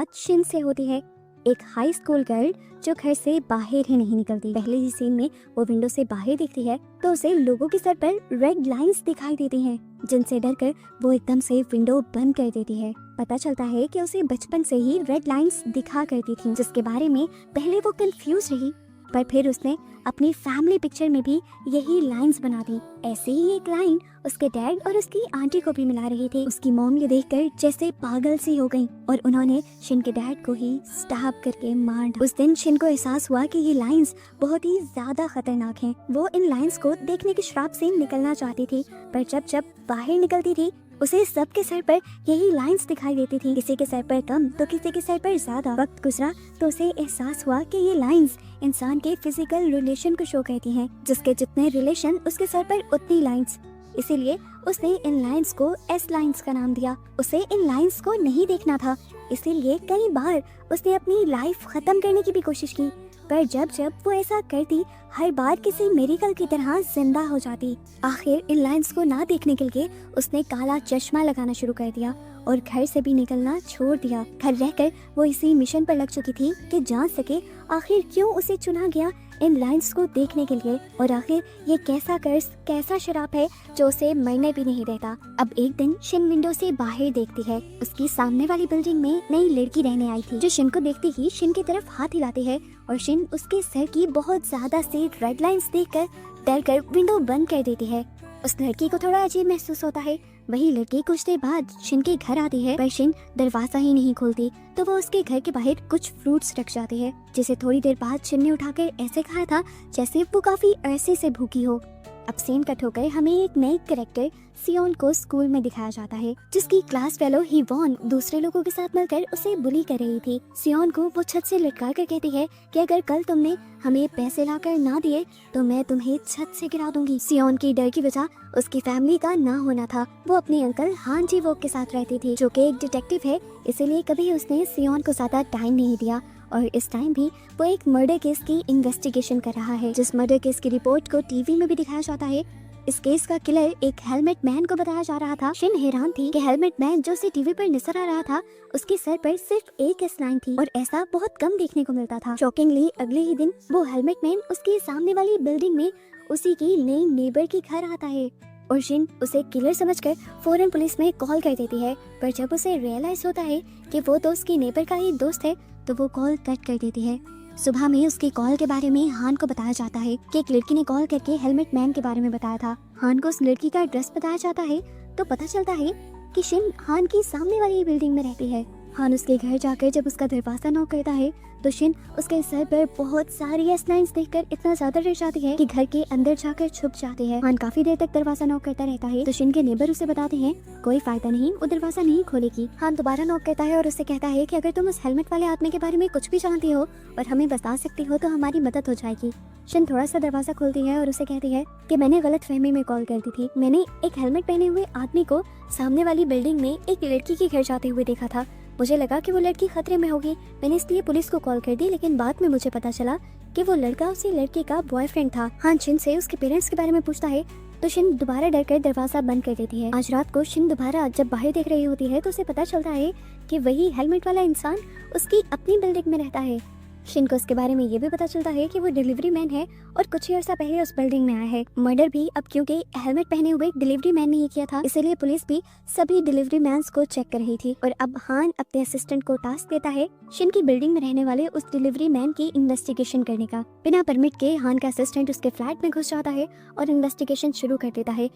मुलाकात शिन से होती है, एक हाई स्कूल गर्ल जो घर से बाहर ही नहीं निकलती। पहले ही सीन में वो विंडो से बाहर देखती है तो उसे लोगों के सर पर रेड लाइंस दिखाई देती हैं, जिनसे डरकर वो एकदम से विंडो बंद कर देती है। पता चलता है कि उसे बचपन से ही रेड लाइंस दिखा करती थी, जिसके बारे में पहले वो कंफ्यूज रही, पर फिर उसने अपनी फैमिली पिक्चर में भी यही लाइंस बना दी। ऐसे ही एक लाइन उसके डैड और उसकी आंटी को भी मिला रही थी। उसकी मॉम ये देखकर जैसे पागल सी हो गई और उन्होंने शिन के डैड को ही स्टैब करके मार डाला। उस दिन शिन को एहसास हुआ कि ये लाइंस बहुत ही ज्यादा खतरनाक हैं। वो इन लाइंस को देखने के श्राप से निकलना चाहती थी, पर जब बाहर निकलती थी उसे सबके सर पर यही लाइंस दिखाई देती थी, किसी के सर पर कम तो किसी के सर पर ज्यादा। वक्त गुजरा तो उसे एहसास हुआ कि ये लाइंस इंसान के फिजिकल रिलेशन को शो करती हैं, जिसके जितने रिलेशन उसके सर पर उतनी लाइंस। इसीलिए उसने इन लाइंस को एस लाइंस का नाम दिया। उसे इन लाइंस को नहीं देखना था, इसीलिए कई बार उसने अपनी लाइफ खत्म करने की भी कोशिश की, पर जब वो ऐसा करती हर बार किसी मिरेकल की तरह जिंदा हो जाती। आखिर इन लाइंस को ना देखने के लिए उसने काला चश्मा लगाना शुरू कर दिया और घर से भी निकलना छोड़ दिया। घर रहकर वो इसी मिशन पर लग चुकी थी कि जान सके आखिर क्यों उसे चुना गया इन लाइंस को देखने के लिए, और आखिर ये कैसा कर्ज, कैसा शराब है जो उसे मरने भी नहीं देता। अब एक दिन शिन विंडो से बाहर देखती है। उसकी सामने वाली बिल्डिंग में नई लड़की रहने आई थी, जो शिन को देखती ही शिन की तरफ हाथ हिलाती है और शिन उसके सर की बहुत ज्यादा सी रेड लाइंस देखकर डरकर विंडो बंद कर देती है। उस लड़की को थोड़ा अजीब महसूस होता है। वही लड़की कुछ देर बाद शिन के घर आती है, पर शिन दरवाजा ही नहीं खोलती तो वो उसके घर के बाहर कुछ फ्रूट्स रख जाती है, जिसे थोड़ी देर बाद शिन ने उठाकर ऐसे खाया था जैसे वो काफी अरसे से भूखी हो। अब सीन कट होकर हमें एक नई कैरेक्टर सियोन को स्कूल में दिखाया जाता है, जिसकी क्लास फेलो हिवॉन दूसरे लोगों के साथ मिलकर उसे बुली कर रही थी। सियोन को वो छत से लटका कर कहती है कि अगर कल तुमने हमें पैसे लाकर ना दिए तो मैं तुम्हें छत से गिरा दूंगी। सियोन की डर की वजह उसकी फैमिली का ना होना था। वो अपने अंकल हान जी वोक के साथ रहती थी, जो कि एक डिटेक्टिव है, इसीलिए कभी उसने सियोन को ज्यादा टाइम नहीं दिया। और इस टाइम भी वो एक मर्डर केस की इन्वेस्टिगेशन कर रहा है, जिस मर्डर केस की रिपोर्ट को टीवी में भी दिखाया जाता है। इस केस का किलर एक हेलमेट मैन को बताया जा रहा था। शिन हैरान थी कि हेलमेट मैन जो उसे टीवी पर नजर आ रहा था, उसके सर पर सिर्फ एक एस लाइन थी और ऐसा बहुत कम देखने को मिलता था। शॉकिंगली अगले ही दिन वो हेलमेट मैन उसकी सामने वाली बिल्डिंग में उसी की नई नेबर के घर आता है और शिन उसे किलर समझकर फौरन पुलिस में कॉल कर देती है। पर जब उसे रियलाइज होता है कि वो तो उसकी नेबर का ही दोस्त है तो वो कॉल कट कर देती है। सुबह में उसकी कॉल के बारे में हान को बताया जाता है कि एक लड़की ने कॉल करके हेलमेट मैन के बारे में बताया था। हान को उस लड़की का एड्रेस बताया जाता है तो पता चलता है कि शिन हान की सामने वाली बिल्डिंग में रहती है। हान उसके घर जाकर जब उसका दरवाजा नॉक करता है तो शिन उसके सर पर बहुत सारी एस लाइंस देखकर इतना ज्यादा डर जाती है कि घर के अंदर जाकर छुप जाती है। हान काफी देर तक दरवाजा नॉक करता रहता है तो शिन के नेबर उसे बताते हैं कोई फायदा नहीं, वो दरवाजा नहीं खोलेगी। हान दोबारा नॉक करता है और उससे कहता है कि अगर तुम उस हेलमेट वाले आदमी के बारे में कुछ भी जानती हो और हमें बता सकती हो तो हमारी मदद हो जाएगी। शिन थोड़ा सा दरवाजा खोलती है और उसे कहती है कि मैंने गलत फहमी में कॉल कर दी थी। मैंने एक हेलमेट पहने हुए आदमी को सामने वाली बिल्डिंग में एक लड़की के घर जाते हुए देखा था। मुझे लगा कि वो लड़की खतरे में होगी, मैंने इसलिए पुलिस को कॉल कर दी, लेकिन बाद में मुझे पता चला कि वो लड़का उसी लड़के का बॉयफ्रेंड था। हान शिन से उसके पेरेंट्स के बारे में पूछता है तो शिन दोबारा डरकर दरवाजा बंद कर देती है। आज रात को शिन दोबारा जब बाहर देख रही होती है तो उसे पता चलता है कि वही हेलमेट वाला इंसान उसकी अपनी बिल्डिंग में रहता है। शिन को उसके बारे में ये भी पता चलता है कि वो डिलीवरी मैन है और कुछ ही अर्सा पहले उस बिल्डिंग में आया है। मर्डर भी अब क्योंकि हेलमेट पहने हुए डिलीवरी मैन ने ये किया था, इसलिए पुलिस भी सभी डिलीवरी मैन्स को चेक कर रही थी। और अब हान अपने असिस्टेंट को टास्क देता है शिन की बिल्डिंग में रहने वाले उस डिलीवरी मैन की इन्वेस्टिगेशन करने का। बिना परमिट के हान का असिस्टेंट उसके फ्लैट में घुस जाता है और इन्वेस्टिगेशन शुरू कर देता है।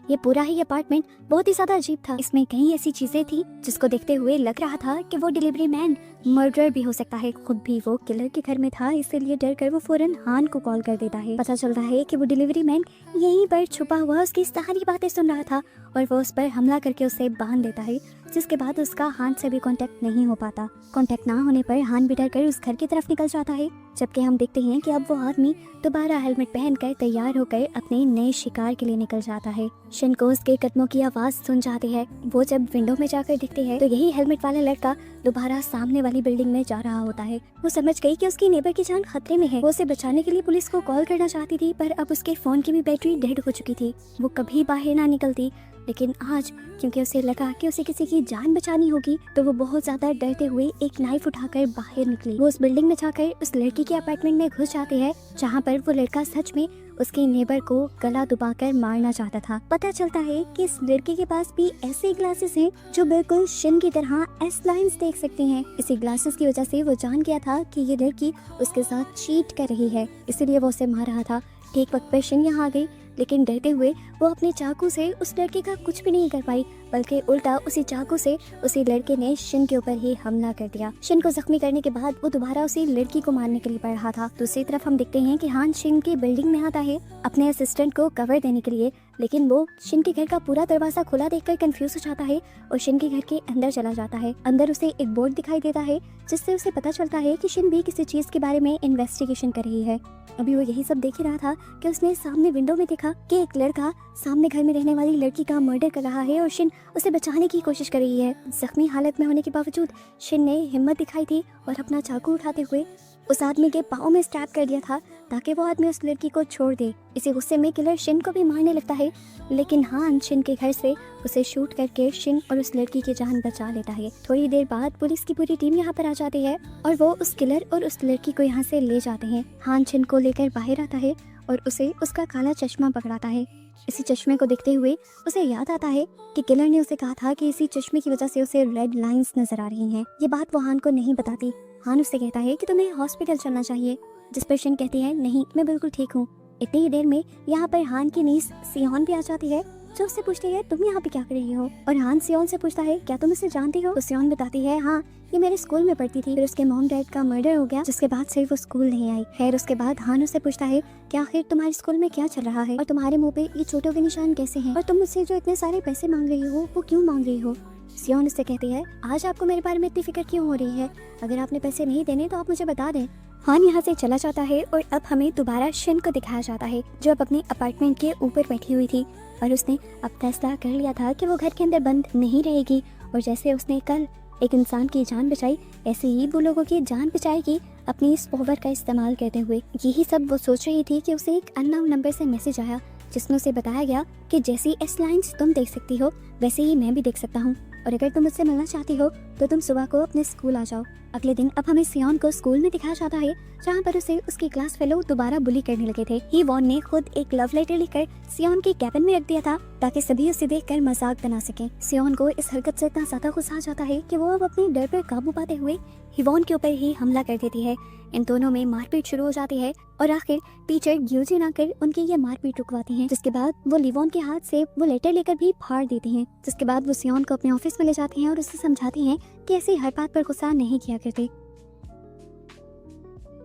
ये पूरा ही अपार्टमेंट बहुत ही ज्यादा अजीब था। इसमें कई ऐसी चीजें थी जिसको देखते हुए लग रहा था कि वो डिलीवरी मैन मर्डरर भी हो सकता है। खुद भी वो किलर के घर में था, इसलिए डर कर वो फौरन हान को कॉल कर देता है। पता चलता है कि वो डिलीवरी मैन यहीं पर छुपा हुआ उसकी सारी बातें सुन रहा था और वो उस पर हमला करके उसे बांध देता है, जिसके बाद उसका हान से भी कांटेक्ट नहीं हो पाता। कांटेक्ट ना होने पर हान भी डर कर उस घर की तरफ निकल जाता है, जबकि हम देखते हैं कि अब वो आदमी दोबारा हेलमेट पहनकर तैयार होकर अपने नए शिकार के लिए निकल जाता है। शिन को उसके कदमों की आवाज सुन जाती है। वो जब विंडो में जाकर दिखती है तो यही हेलमेट वाला लड़का दोबारा सामने वाली बिल्डिंग में जा रहा होता है। वो समझ गई कि उसकी नेबर की जान खतरे में है। वो उसे बचाने के लिए पुलिस को कॉल करना चाहती थी, पर अब उसके फोन की भी बैटरी डेड हो चुकी थी। वो कभी बाहर ना निकलती, लेकिन आज क्योंकि उसे लगा कि उसे किसी की जान बचानी होगी तो वो बहुत ज्यादा डरते हुए एक नाइफ उठाकर बाहर निकली। वो उस बिल्डिंग में जाकर उस लड़की के अपार्टमेंट में घुस जाती है, जहाँ पर वो लड़का सच में उसके नेबर को गला दबाकर मारना चाहता था। पता चलता है कि इस लड़के के पास भी ऐसे ग्लासेस हैं जो बिल्कुल शिन की तरह एस लाइंस देख सकती हैं। इसी ग्लासेस की वजह से वो जान गया था कि ये लड़की उसके साथ चीट कर रही है, इसीलिए वो उसे मार रहा था। ठीक वक्त पर शिन यहाँ आ गई, लेकिन डरते हुए वो अपने चाकू से उस लड़के का कुछ भी नहीं कर पाई, बल्कि उल्टा उसी चाकू से उसी लड़के ने शिन के ऊपर ही हमला कर दिया। शिन को जख्मी करने के बाद वो दोबारा उसी लड़की को मारने के लिए बढ़ रहा था। दूसरी तरफ हम देखते हैं कि हान शिन की बिल्डिंग में आता है अपने असिस्टेंट को कवर देने के लिए, लेकिन वो शिन के घर का पूरा दरवाजा खुला देखकर कंफ्यूज हो जाता है और शिन के घर के अंदर चला जाता है। अंदर उसे एक बोर्ड दिखाई देता है जिससे उसे पता चलता है कि शिन भी किसी चीज के बारे में इन्वेस्टिगेशन कर रही है। अभी वो यही सब देख ही रहा था कि उसने सामने विंडो में देखा कि एक लड़का सामने घर में रहने वाली लड़की का मर्डर कर रहा है और शिन उसे बचाने की कोशिश कर रही है। जख्मी हालत में होने के बावजूद शिन ने हिम्मत दिखाई थी और अपना चाकू उठाते हुए उस आदमी के पाँव में स्टैब कर दिया था ताकि वो आदमी उस लड़की को छोड़ दे। इसी गुस्से में किलर शिन को भी मारने लगता है, लेकिन हान शिन के घर से उसे शूट करके शिन और उस लड़की की जान बचा लेता है। थोड़ी देर बाद पुलिस की पूरी टीम यहाँ पर आ जाती है और वो उस किलर और उस लड़की को यहाँ से ले जाते हैं। हान शिन को लेकर बाहर आता है और उसे उसका काला चश्मा पकड़ाता है। इसी चश्मे को देखते हुए उसे याद आता है कि किलर ने उसे कहा था कि इसी चश्मे की वजह से उसे रेड लाइंस नजर आ रही हैं। ये बात वो हान को नहीं बताती। हान उससे कहता है कि तुम्हें हॉस्पिटल चलना चाहिए, जिस पर शिन कहती है नहीं, मैं बिल्कुल ठीक हूँ। इतनी ही देर में यहाँ पर हान की नीस सियोन भी आ जाती है, जो उससे पूछती है तुम यहाँ पे क्या कर रही हो। और हान सियोन से पूछता है क्या तुम इसे जानती हो। तो सियोन बताती है हाँ, ये मेरे स्कूल में पढ़ती थी, फिर उसके मॉम डैड का मर्डर हो गया, जिसके बाद से वो स्कूल नहीं आई। खैर उसके बाद हान उससे पूछता है कि आखिर तुम्हारे स्कूल में क्या चल रहा है और तुम्हारे मुंह पे ये चोटों के निशान कैसे हैं, और तुम मुझसे जो इतने सारे पैसे मांग रही हो वो क्यों मांग रही हो। सियोन उससे कहती है आज आपको मेरे बारे में इतनी फिक्र क्यों हो रही है, अगर आपने पैसे नहीं देने तो आप मुझे बता दें। हान यहाँ से चला जाता है और अब हमें दोबारा शिन को दिखाया जाता है, जो अब अपने अपार्टमेंट के ऊपर बैठी हुई थी और उसने अब फैसला कर लिया था कि वो घर के अंदर बंद नहीं रहेगी, और जैसे उसने कल एक इंसान की जान बचाई ऐसे ही वो लोगों की जान बचाएगी अपनी इस पावर का इस्तेमाल करते हुए। यही सब वो सोच रही थी कि उसे एक अननोन नंबर से मैसेज आया जिसमें उसे बताया गया कि जैसी एस लाइंस तुम देख सकती हो वैसे ही मैं भी देख सकता हूँ, और अगर तुम मुझसे मिलना चाहती हो तो तुम सुबह को अपने स्कूल आ जाओ। अगले दिन अब हमें सियोन को स्कूल में दिखाया जाता है, जहाँ पर उसे उसकी क्लास फेलो दोबारा बुली करने लगे थे। ही वॉन ने खुद एक लव लेटर लिखकर सियोन के कैबिन में रख दिया था ताकि सभी उसे देखकर मजाक बना सकें। सियोन को इस हरकत से इतना ज्यादा गुस्सा आ जाता है कि वो अब अपने डर पर काबू पाते हुए हिवॉन के ऊपर ही हमला कर देती है। इन दोनों में मारपीट शुरू हो जाती है और आखिर टीचर यूजिन आकर उनकी ये मारपीट रुकवाती हैं, जिसके बाद वो लिवॉन के हाथ से वो लेटर लेकर भी फाड़ देती हैं। जिसके बाद वो सियोन को अपने ऑफिस में ले जाती हैं और उसे समझाती हैं कि ऐसी हर बात पर गुस्सा नहीं किया करते।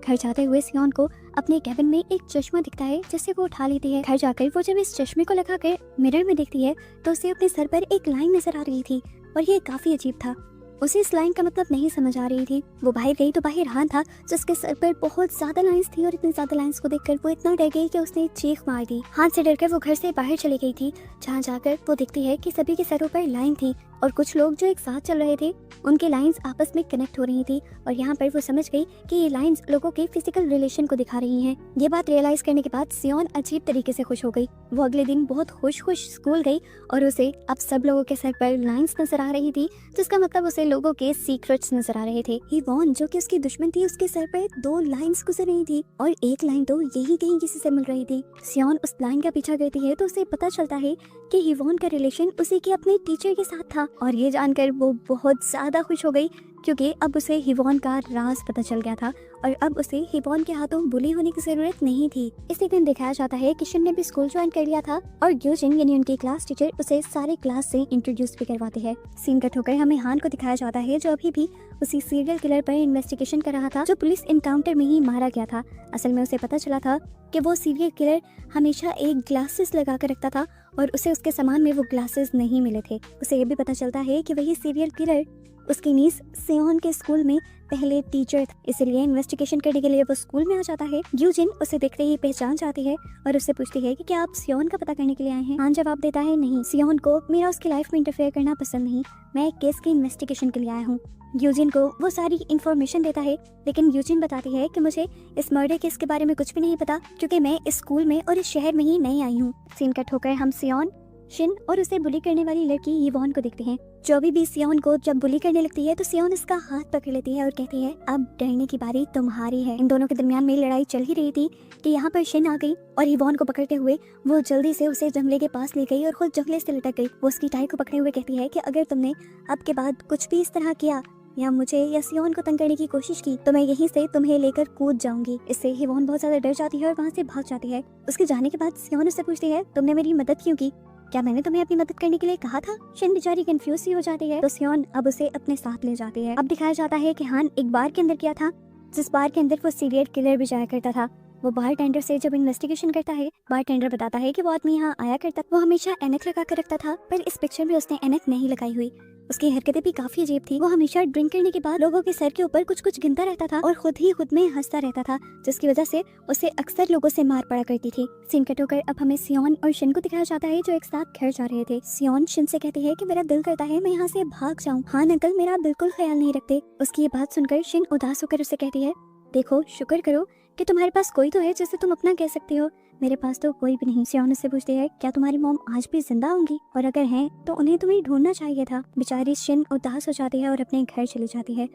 घर जाते हुए सियोन को अपने कैबिन में एक चश्मा दिखता है जिससे वो उठा लेती है। घर जाकर वो जब इस चश्मे को लगाकर मिरर में देखती है तो उसे अपने सर पर एक लाइन नजर आ रही थी और ये काफी अजीब था। उसे इस लाइन का मतलब नहीं समझ आ रही थी। वो बाहर गई तो बाहर हान था जिसके सर पर बहुत ज्यादा लाइंस थी और इतनी ज्यादा लाइंस को देखकर वो इतना डर गई कि उसने चीख मार दी। हान से डरकर वो घर से बाहर चली गई थी, जहाँ जाकर वो देखती है कि सभी के सरों पर लाइन थी और कुछ लोग जो एक साथ चल रहे थे उनके लाइंस आपस में कनेक्ट हो रही थी, और यहाँ पर वो समझ गई कि ये लाइंस लोगों के फिजिकल रिलेशन को दिखा रही हैं। ये बात रियलाइज करने के बाद सियोन अजीब तरीके से खुश हो गई। वो अगले दिन बहुत खुश स्कूल गई और उसे अब सब लोगों के सर पर लाइंस नजर आ रही थी, जिसका मतलब उसे लोगों के सीक्रेट्स नजर आ रहे थे। हिवॉन जो कि उसकी दुश्मन थी, उसके सर पर 2 लाइंस गुजर रही थी और एक लाइन तो यही कहीं किसी से मिल रही थी। सियोन उस लाइन का पीछा करती है तो उसे पता चलता है कि हिवॉन का रिलेशन उसी के अपने टीचर के साथ था, और ये जानकर वो बहुत ज्यादा खुश हो गई क्योंकि अब उसे हिवॉन का राज पता चल गया था और अब उसे हिवॉन के हाथों बुली होने की जरूरत नहीं थी। इसी दिन दिखाया जाता है कि शिन ने भी स्कूल ज्वाइन कर लिया था और ग्यूजिन यानी उनकी क्लास टीचर उसे सारे क्लास से इंट्रोड्यूस भी करवाती है। सीन कट होकर हमें हान को दिखाया जाता है जो अभी भी उसी सीरियल किलर पर इन्वेस्टिगेशन कर रहा था जो पुलिस इनकाउंटर में ही मारा गया था। असल में उसे पता चला था कि वो सीरियल किलर हमेशा एक ग्लासेस लगा कर रखता था और उसे उसके सामान में वो ग्लासेस नहीं मिले थे। उसे ये भी पता चलता है कि वही सीरियल किलर उसकी नीस सियोन के स्कूल में पहले टीचर था, इसलिए इन्वेस्टिगेशन करने के लिए वो स्कूल में आ जाता है। यूजिन उसे देखते ही पहचान जाती है और उससे पूछती है कि क्या आप सियोन का पता करने के लिए आए हैं। हान जवाब देता है, नहीं, सियोन को मेरा उसकी लाइफ में इंटरफेयर करना पसंद नहीं, मैं एक केस की इन्वेस्टिगेशन के लिए आया हूँ। यूजिन को वो सारी इन्फॉर्मेशन देता है, लेकिन यूजिन बताती है कि मुझे इस मर्डर केस के बारे में कुछ भी नहीं पता, क्योंकि मैं इस स्कूल में और इस शहर में ही नई आई हूँ। सीन कट होकर हम सियोन, शिन और उसे बुली करने वाली लड़की यीवॉन को देखते हैं, जो अभी भी सियोन को जब बुली करने लगती है तो सियोन उसका हाथ पकड़ लेती है और कहती है, अब डरने की बारी तुम्हारी है। इन दोनों के दरमियान में लड़ाई चल ही रही थी कि यहाँ पर शिन आ गई और यीवॉन को पकड़ते हुए वो जल्दी से उसे जंगले के पास ले गई और खुद जंगले से लटक गई। वो उसकी टाई को पकड़े हुए कहती है कि अगर तुमने अब के बाद कुछ भी इस तरह किया या मुझे या सियोन को तंग करने की कोशिश की तो मैं यहीं से तुम्हें लेकर कूद जाऊंगी। इससे यीवॉन बहुत ज्यादा डर जाती है और वहाँ से भाग जाती है। उसके जाने के बाद सियोन उससे पूछती है, तुमने मेरी मदद क्यों की? क्या मैंने तुम्हें अपनी मदद करने के लिए कहा था? शिन बेचारी कंफ्यूज सी हो जाती है तो सियोन अब उसे अपने साथ ले जाती है। अब दिखाया जाता है कि हान एक बार के अंदर क्या था, जिस बार के अंदर वो सीरियल किलर भी जाया करता था। वो बार टेंडर से जब इन्वेस्टिगेशन करता है, बार टेंडर बताता है कि वो आदमी यहाँ आया करता, वो हमेशा एनक लगा कर रखता था, पर इस पिक्चर में उसने एनक नहीं लगाई हुई। उसकी हरकतें भी काफी अजीब थी। वो हमेशा ड्रिंक करने के बाद लोगों के सर के ऊपर कुछ कुछ गिनता रहता था और खुद ही खुद में हंसता रहता था, जिसकी वजह से उसे अक्सर लोगों से मार पड़ा करती थी। सीन कट होकर अब हमें सियोन और शिन को दिखाया जाता है, जो एक साथ घर जा रहे थे। सियोन शिन से कहती है कि मेरा दिल करता है मैं यहाँ से भाग जाऊँ। हाँ अंकल मेरा बिल्कुल ख्याल नहीं रखते। उसकी ये बात सुनकर शिन उदास होकर उसे कहती है, देखो शुक्र करो कि तुम्हारे पास कोई तो है जिसे तुम अपना कह सकते हो, मेरे पास तो कोई भी नहीं। सियोन उससे पूछती है, क्या तुम्हारी मॉम आज भी जिंदा होंगी, और अगर हैं तो उन्हें तुम्हें ढूंढना चाहिए था। बेचारी शिन उदास हो जाती है और अपने घर चली जाती है।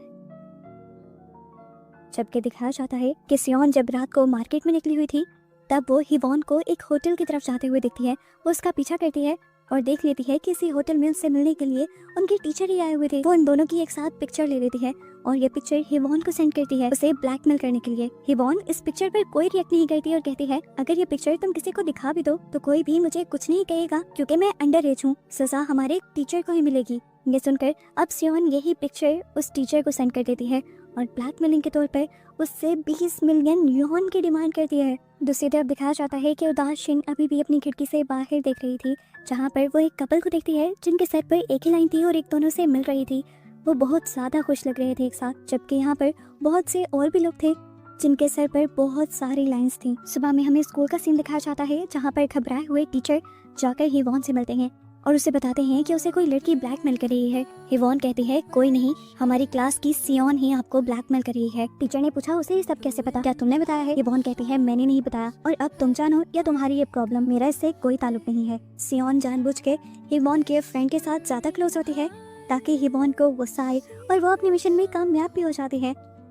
जबकि दिखाया जाता है कि सियोन जब रात को मार्केट में निकली हुई थी तब वो यीवॉन को एक होटल की तरफ जाते हुए दिखती है। वो उसका पीछा करती है और देख लेती है कि इसी होटल में उससे मिलने के लिए उनके टीचर ही आए हुए थे। वो इन दोनों की एक साथ पिक्चर ले लेती है और ये पिक्चर यीवॉन को सेंड करती है उसे ब्लैकमेल करने के लिए। यीवॉन इस पिक्चर पर कोई रिएक्ट नहीं करती और कहती है, अगर ये पिक्चर तुम किसी को दिखा भी दो तो कोई भी मुझे कुछ नहीं कहेगा, क्योंकि मैं अंडर एज हूँ, सजा हमारे टीचर को ही मिलेगी। ये सुनकर अब सियोन यही पिक्चर उस टीचर को सेंड कर देती है और ब्लैकमेलिंग के तौर पर उससे 20 मिलियन युआन की डिमांड करती है। दूसरी तरफ दिखाया जाता है कि उदास शिन अभी भी अपनी खिड़की से बाहर देख रही थी, जहाँ पर वो एक कपल को देखती है जिनके सर पर एक ही लाइन थी और एक दोनों से मिल रही थी। वो बहुत ज़्यादा खुश लग रहे थे एक साथ, जबकि यहाँ पर बहुत से और भी लोग थे जिनके सर पर बहुत सारी लाइंस थी। सुबह में हमें स्कूल का सीन दिखाया जाता है, जहाँ पर घबराए हुए टीचर जाकर यीवॉन से मिलते हैं और उसे बताते हैं कि उसे कोई लड़की ब्लैकमेल कर रही है। यीवॉन कहती है, कोई नहीं, हमारी क्लास की सियोन ही आपको ब्लैकमेल कर रही है। टीचर ने पूछा, उसे ये सब कैसे पता, क्या तुमने बताया है? यीवॉन कहती है, मैंने नहीं बताया और अब तुम जानो या तुम्हारी ये प्रॉब्लम, मेरा इससे कोई ताल्लुक नहीं है। सियोन जानबूझ के यीवॉन के फ्रेंड के साथ ज्यादा क्लोज होती है ताकि यीवॉन को गुस्सा आए और वो अपने मिशन में कामयाब भी हो जाती है।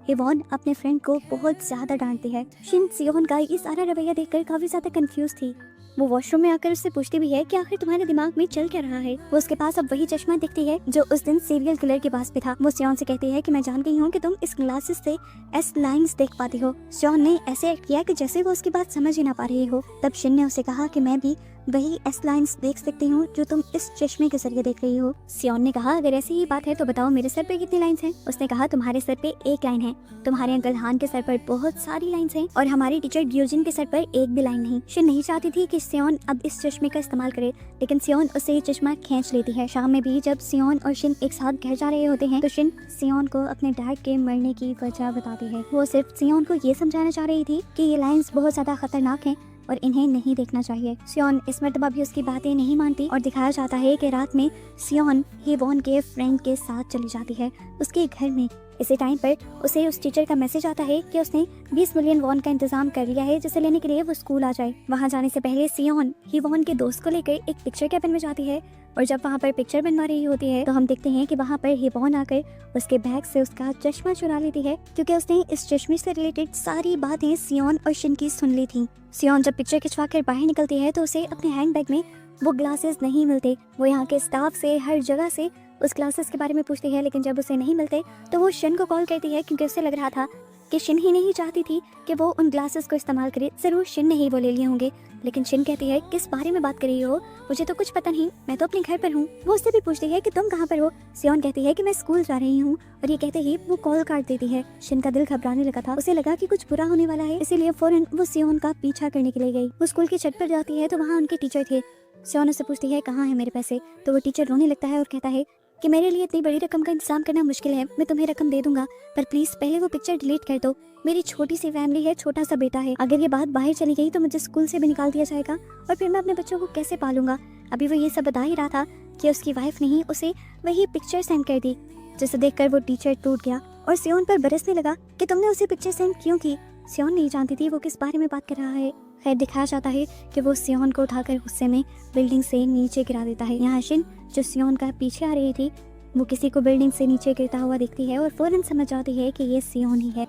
यीवॉन अपने फ्रेंड को बहुत ज्यादा डांटती है। शिन सियोन का ये सारा रवैया देखकर काफी ज्यादा कंफ्यूज थी। वो वॉशरूम में आकर उससे पूछती भी है कि आखिर तुम्हारे दिमाग में चल क्या रहा है। वो उसके पास अब वही चश्मा दिखती है जो उस दिन सीरियल किलर के पास भी था। वो सियोन से कहती है कि मैं जान गई हूँ कि तुम इस ग्लासेस से एस लाइंस देख पाती हो। सियोन ने ऐसे एक्ट किया कि जैसे वो उसकी बात समझ ही ना पा रही हो। तब शिन ने उसे कहा कि मैं भी वही एस लाइंस देख सकती हूँ जो तुम इस चश्मे के जरिए देख रही हो। सियोन ने कहा, अगर ऐसी ही बात है तो बताओ मेरे सर पे कितनी लाइंस हैं? उसने कहा, तुम्हारे सर पे एक लाइन है, तुम्हारे अंकल हान के सर पर बहुत सारी लाइंस हैं और हमारी टीचर ड्यूजिन के सर पर एक भी लाइन नहीं। शिन नहीं चाहती थी कि सियोन अब इस चश्मे का इस्तेमाल करे, लेकिन सियोन उससे ये चश्मा खींच लेती है। शाम में भी जब सियोन और शिन एक साथ घर जा रहे होते हैं तो शिन सियोन को अपने डैड के मरने की वजह बताती है। वो सिर्फ सियोन को ये समझाना चाह रही थी कि ये लाइंस बहुत ज्यादा खतरनाक हैं और इन्हें नहीं देखना चाहिए। सियोन इस मर्तबा भी उसकी बातें नहीं मानती और दिखाया जाता है कि रात में सियोन यीवॉन के फ्रेंड के साथ चली जाती है उसके घर में। इसी टाइम पर उसे उस टीचर का मैसेज आता है कि उसने 20 मिलियन वॉन का इंतजाम कर लिया है, जिसे लेने के लिए वो स्कूल आ जाए। वहाँ जाने से पहले सियोन यीवॉन के दोस्त को लेकर एक पिक्चर कैबिन में जाती है और जब वहाँ पर पिक्चर बनवा रही होती है तो हम देखते हैं कि वहाँ पर यीवॉन आकर उसके बैग से उसका चश्मा चुरा लेती है, क्योंकि उसने इस चश्मे से रिलेटेड सारी बातें सियोन और शिन की सुन ली थी। सियोन जब पिक्चर खिंचवा कर बाहर निकलती है तो उसे अपने हैंड बैग में वो ग्लासेस नहीं मिलते। वो यहाँ के स्टाफ से हर जगह से उस ग्लासेस के बारे में पूछती है, लेकिन जब उसे नहीं मिलते तो वो शिन को कॉल करती है, क्योंकि उसे लग रहा था कि शिन ही नहीं चाहती थी कि वो उन ग्लासेस को इस्तेमाल करे, जरूर शिन ने ही वो ले लिए होंगे। लेकिन शिन कहती है, किस बारे में बात कर रही हो, मुझे तो कुछ पता नहीं, मैं तो अपने घर पर हूँ। वो उससे भी पूछती है कि तुम कहाँ पर हो। सियोन कहती है कि मैं स्कूल जा रही हूँ और ये कहते ही वो कॉल काट देती है। शिन का दिल घबराने लगा था, उसे लगा कि कुछ बुरा होने वाला है, इसीलिए फौरन वो सियोन का पीछा करने के लिए गई। वो स्कूल की छत पर जाती है तो वहाँ उनके टीचर थे। सियोन उससे पूछती है, कहाँ है मेरे पैसे? तो वो टीचर रोने लगता है और कहता है कि मेरे लिए इतनी बड़ी रकम का इंतजाम करना मुश्किल है, मैं तुम्हें रकम दे दूंगा, पर प्लीज पहले वो पिक्चर डिलीट कर दो। मेरी छोटी सी फैमिली है, छोटा सा बेटा है, अगर ये बात बाहर चली गई तो मुझे स्कूल से भी निकाल दिया जाएगा और फिर मैं अपने बच्चों को कैसे पालूंगा। अभी वो ये सब बता ही रहा था कि उसकी वाइफ ने ही उसे वही पिक्चर सेंड कर दी, जिसे देखकर वो टीचर टूट गया और सियोन पर बरसने लगा कि तुमने उसे पिक्चर सेंड क्यों की। सियोन नहीं जानती थी वो किस बारे में बात कर रहा है। खैर दिखाया जाता है कि वो सियोन को उठाकर गुस्से में बिल्डिंग से नीचे गिरा देता है। यहाँ शिन जो सियोन का पीछे आ रही थी, वो किसी को बिल्डिंग से नीचे गिरता हुआ देखती है और फौरन समझ जाती है कि ये सियोन ही है।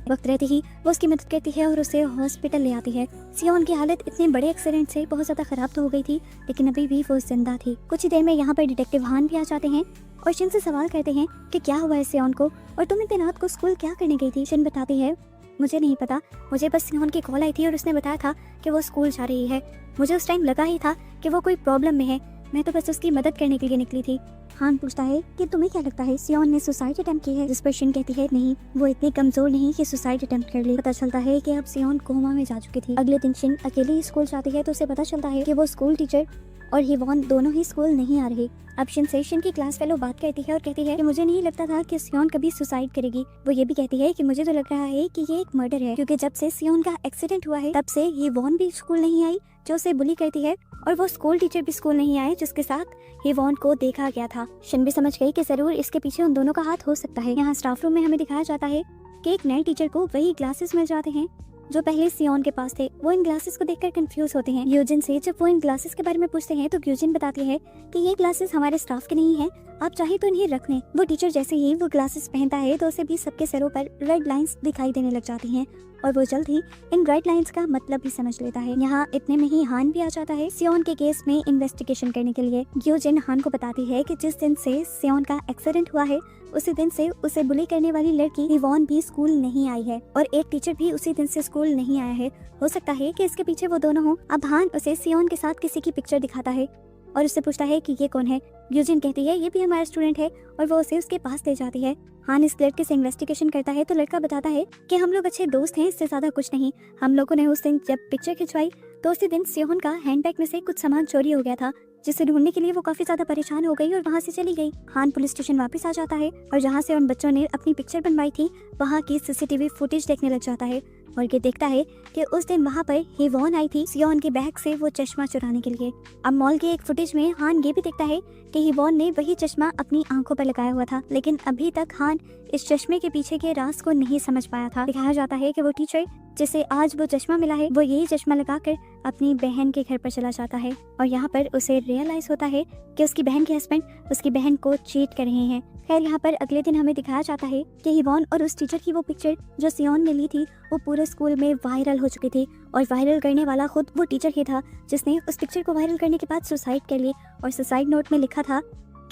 वक्त रहते ही वो उसकी मदद करती है और उसे हॉस्पिटल ले आती है। सियोन की हालत इतने बड़े एक्सीडेंट से बहुत ज्यादा खराब तो हो गई थी, लेकिन अभी भी वो जिंदा थी। कुछ ही देर में यहाँ पर डिटेक्टिव हान भी आ जाते हैं और शिन से सवाल करते हैं कि क्या हुआ है सियोन को और तुम इतनी रात को स्कूल क्या करने गई थी। शिन बताती है, मुझे नहीं पता, मुझे बस सियोन की कॉल आई थी और उसने बताया था कि वो स्कूल जा रही है। मुझे उस टाइम लगा ही था कि वो कोई प्रॉब्लम में है, मैं तो बस उसकी मदद करने के लिए निकली थी। हान पूछता है कि तुम्हें क्या लगता है सियोन ने सुसाइड अटेम्प्ट की है, जिस पर शिन कहती है नहीं, वो इतनी कमजोर नहीं कि सुसाइड अटेम्प्ट कर ले। पता चलता है कि अब सियोन कोमा में जा चुकी थी। अगले दिन शिन अकेले स्कूल जाती है तो उसे पता चलता है कि वो स्कूल टीचर और हिवॉन दोनों ही स्कूल नहीं आ रहे। अब शिन से शिन की क्लास फेलो बात करती है और कहती है कि मुझे नहीं लगता था कि सियोन कभी सुसाइड करेगी। वो ये भी कहती है कि मुझे तो लग रहा है कि ये एक मर्डर है, क्योंकि जब से सियोन का एक्सीडेंट हुआ है तब से हिवॉन भी स्कूल नहीं आई जो उसे बुली करती है, और वो स्कूल टीचर भी स्कूल नहीं आए जिसके साथ हिवॉन को देखा गया था। शिन भी समझ गई कि जरूर इसके पीछे उन दोनों का हाथ हो सकता है। यहाँ स्टाफ रूम में हमें दिखाया जाता है कि एक नए टीचर को वही ग्लासेस मिल जाते हैं जो पहले सियोन के पास थे। वो इन ग्लासेस को देखकर कंफ्यूज होते हैं। ग्यूजिन से जब वो इन ग्लासेस के बारे में पूछते हैं तो ग्यूजिन बताती है कि ये ग्लासेस हमारे स्टाफ के नहीं है, आप चाहे तो इन्हें रख लें। वो टीचर जैसे ही वो ग्लासेस पहनता है तो उसे भी सबके सरों पर रेड लाइंस दिखाई देने लग जाती हैं और वो जल्द ही इन रेड लाइंस का मतलब भी समझ लेता है। यहाँ इतने में ही हान भी आ जाता है सियोन के केस में इन्वेस्टिगेशन करने के लिए। ग्यूजिन हान को बताती है कि जिस दिन से सियोन का एक्सीडेंट हुआ है उसी दिन से उसे बुली करने वाली लड़की हिवॉन भी स्कूल नहीं आई है और एक टीचर भी उसी दिन से स्कूल नहीं आया है। हो सकता है कि इसके पीछे वो दोनों हों। अब हान उसे सियोन के साथ किसी की पिक्चर दिखाता है और उससे पूछता है कि ये कौन है। ग्यूजिन कहती है ये भी हमारा स्टूडेंट है और वो उसे उसके पास ले जाती है। हान इस लड़के से इन्वेस्टिगेशन करता है तो लड़का बताता है कि हम लोग अच्छे दोस्त हैं, इससे ज्यादा कुछ नहीं। हम लोगों ने उस दिन जब पिक्चर खिंचवाई तो उसी दिन सियोन का हैंडबैग में से कुछ सामान चोरी हो गया था, जिसे ढूंढने के लिए वो काफी ज्यादा परेशान हो गई और वहाँ से चली गई। हान पुलिस स्टेशन वापस आ जाता है और जहाँ से उन बच्चों ने अपनी पिक्चर बनवाई थी वहाँ की सीसीटीवी फुटेज देखने लग जाता है और ये देखता है कि उस दिन वहाँ पर हिवॉन आई थी सियोन के बैग से वो चश्मा चुराने के लिए। अब मॉल के एक फुटेज में हान ये भी देखता है कि हिवॉन ने वही चश्मा अपनी आंखों पर लगाया हुआ था, लेकिन अभी तक हान इस चश्मे के पीछे के राज को नहीं समझ पाया था। दिखाया जाता है कि वो टीचर जिसे आज वो चश्मा मिला है वो यही चश्मा लगाकर अपनी बहन के घर पर चला जाता है और यहाँ पर उसे रियलाइज होता है कि उसकी बहन के हस्बैंड उसकी बहन को चीट कर रहे हैं। खैर यहाँ पर अगले दिन हमें दिखाया जाता है कि हिवॉन और उस टीचर की वो पिक्चर जो सियोन ने ली थी वो पूरे स्कूल में वायरल हो चुकी थी और वायरल करने वाला खुद वो टीचर ही था जिसने उस पिक्चर को वायरल करने के बाद सुसाइड कर ली और सुसाइड नोट में लिखा था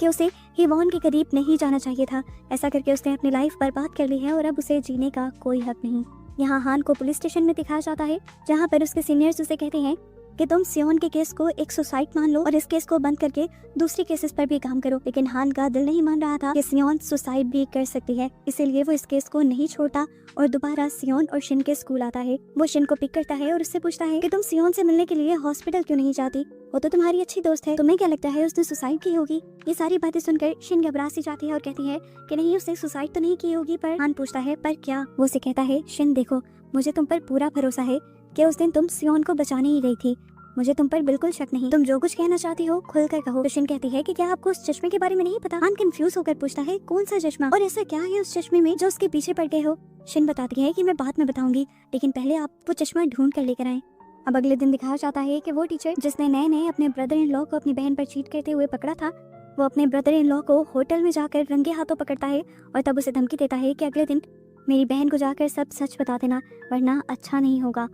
कि उसे हिवॉन के करीब नहीं जाना चाहिए था। ऐसा करके उसने अपनी लाइफ बर्बाद कर ली है और अब उसे जीने का कोई हक नहीं। यहाँ हान को पुलिस स्टेशन में दिखाया जाता है जहाँ पर उसके सीनियर्स उसे कहते हैं कि तुम सियोन के केस को एक सुसाइड मान लो और इस केस को बंद करके दूसरी केसेस पर भी काम करो, लेकिन हान का दिल नहीं मान रहा था कि सियोन सुसाइड भी कर सकती है, इसीलिए वो इस केस को नहीं छोड़ता और दोबारा सियोन और शिन के स्कूल आता है। वो शिन को पिक करता है और उससे पूछता है कि तुम सियोन से मिलने के लिए हॉस्पिटल क्यों नहीं जाती, वो तो तुम्हारी अच्छी दोस्त है, तुम्हें क्या लगता है उसने सुसाइड की होगी। ये सारी बातें सुनकर शिन घबरा सी जाती है और कहती है कि नहीं उसने सुसाइड तो नहीं की होगी। पर हान पूछता है पर क्या। वो उसे कहता है शिन देखो मुझे तुम पर पूरा भरोसा है कि उस दिन तुम सियोन को बचाने ही गई थी, मुझे तुम पर बिल्कुल शक नहीं, तुम जो कुछ कहना चाहती हो खुलकर कहो। तो शिन कहती है कि क्या आपको उस चश्मे के बारे में नहीं पता। हान कंफ्यूज होकर पूछता है कौन सा चश्मा और ऐसा क्या है उस चश्मे में जो उसके पीछे पड़ गए हो। शिन बताती है कि मैं बाद में बताऊंगी, लेकिन पहले आप वो चश्मा ढूंढ कर लेकर आए। अब अगले दिन दिखाया जाता है कि वो टीचर जिसने नए नए अपने ब्रदर इन लॉ को अपनी बहन पर चीट करते हुए पकड़ा था, वो अपने ब्रदर इन लॉ को होटल में जाकर रंगे हाथों पकड़ता है और तब उसे धमकी देता है कि अगले दिन मेरी बहन को जाकर सब सच बता देना वरना अच्छा नहीं होगा।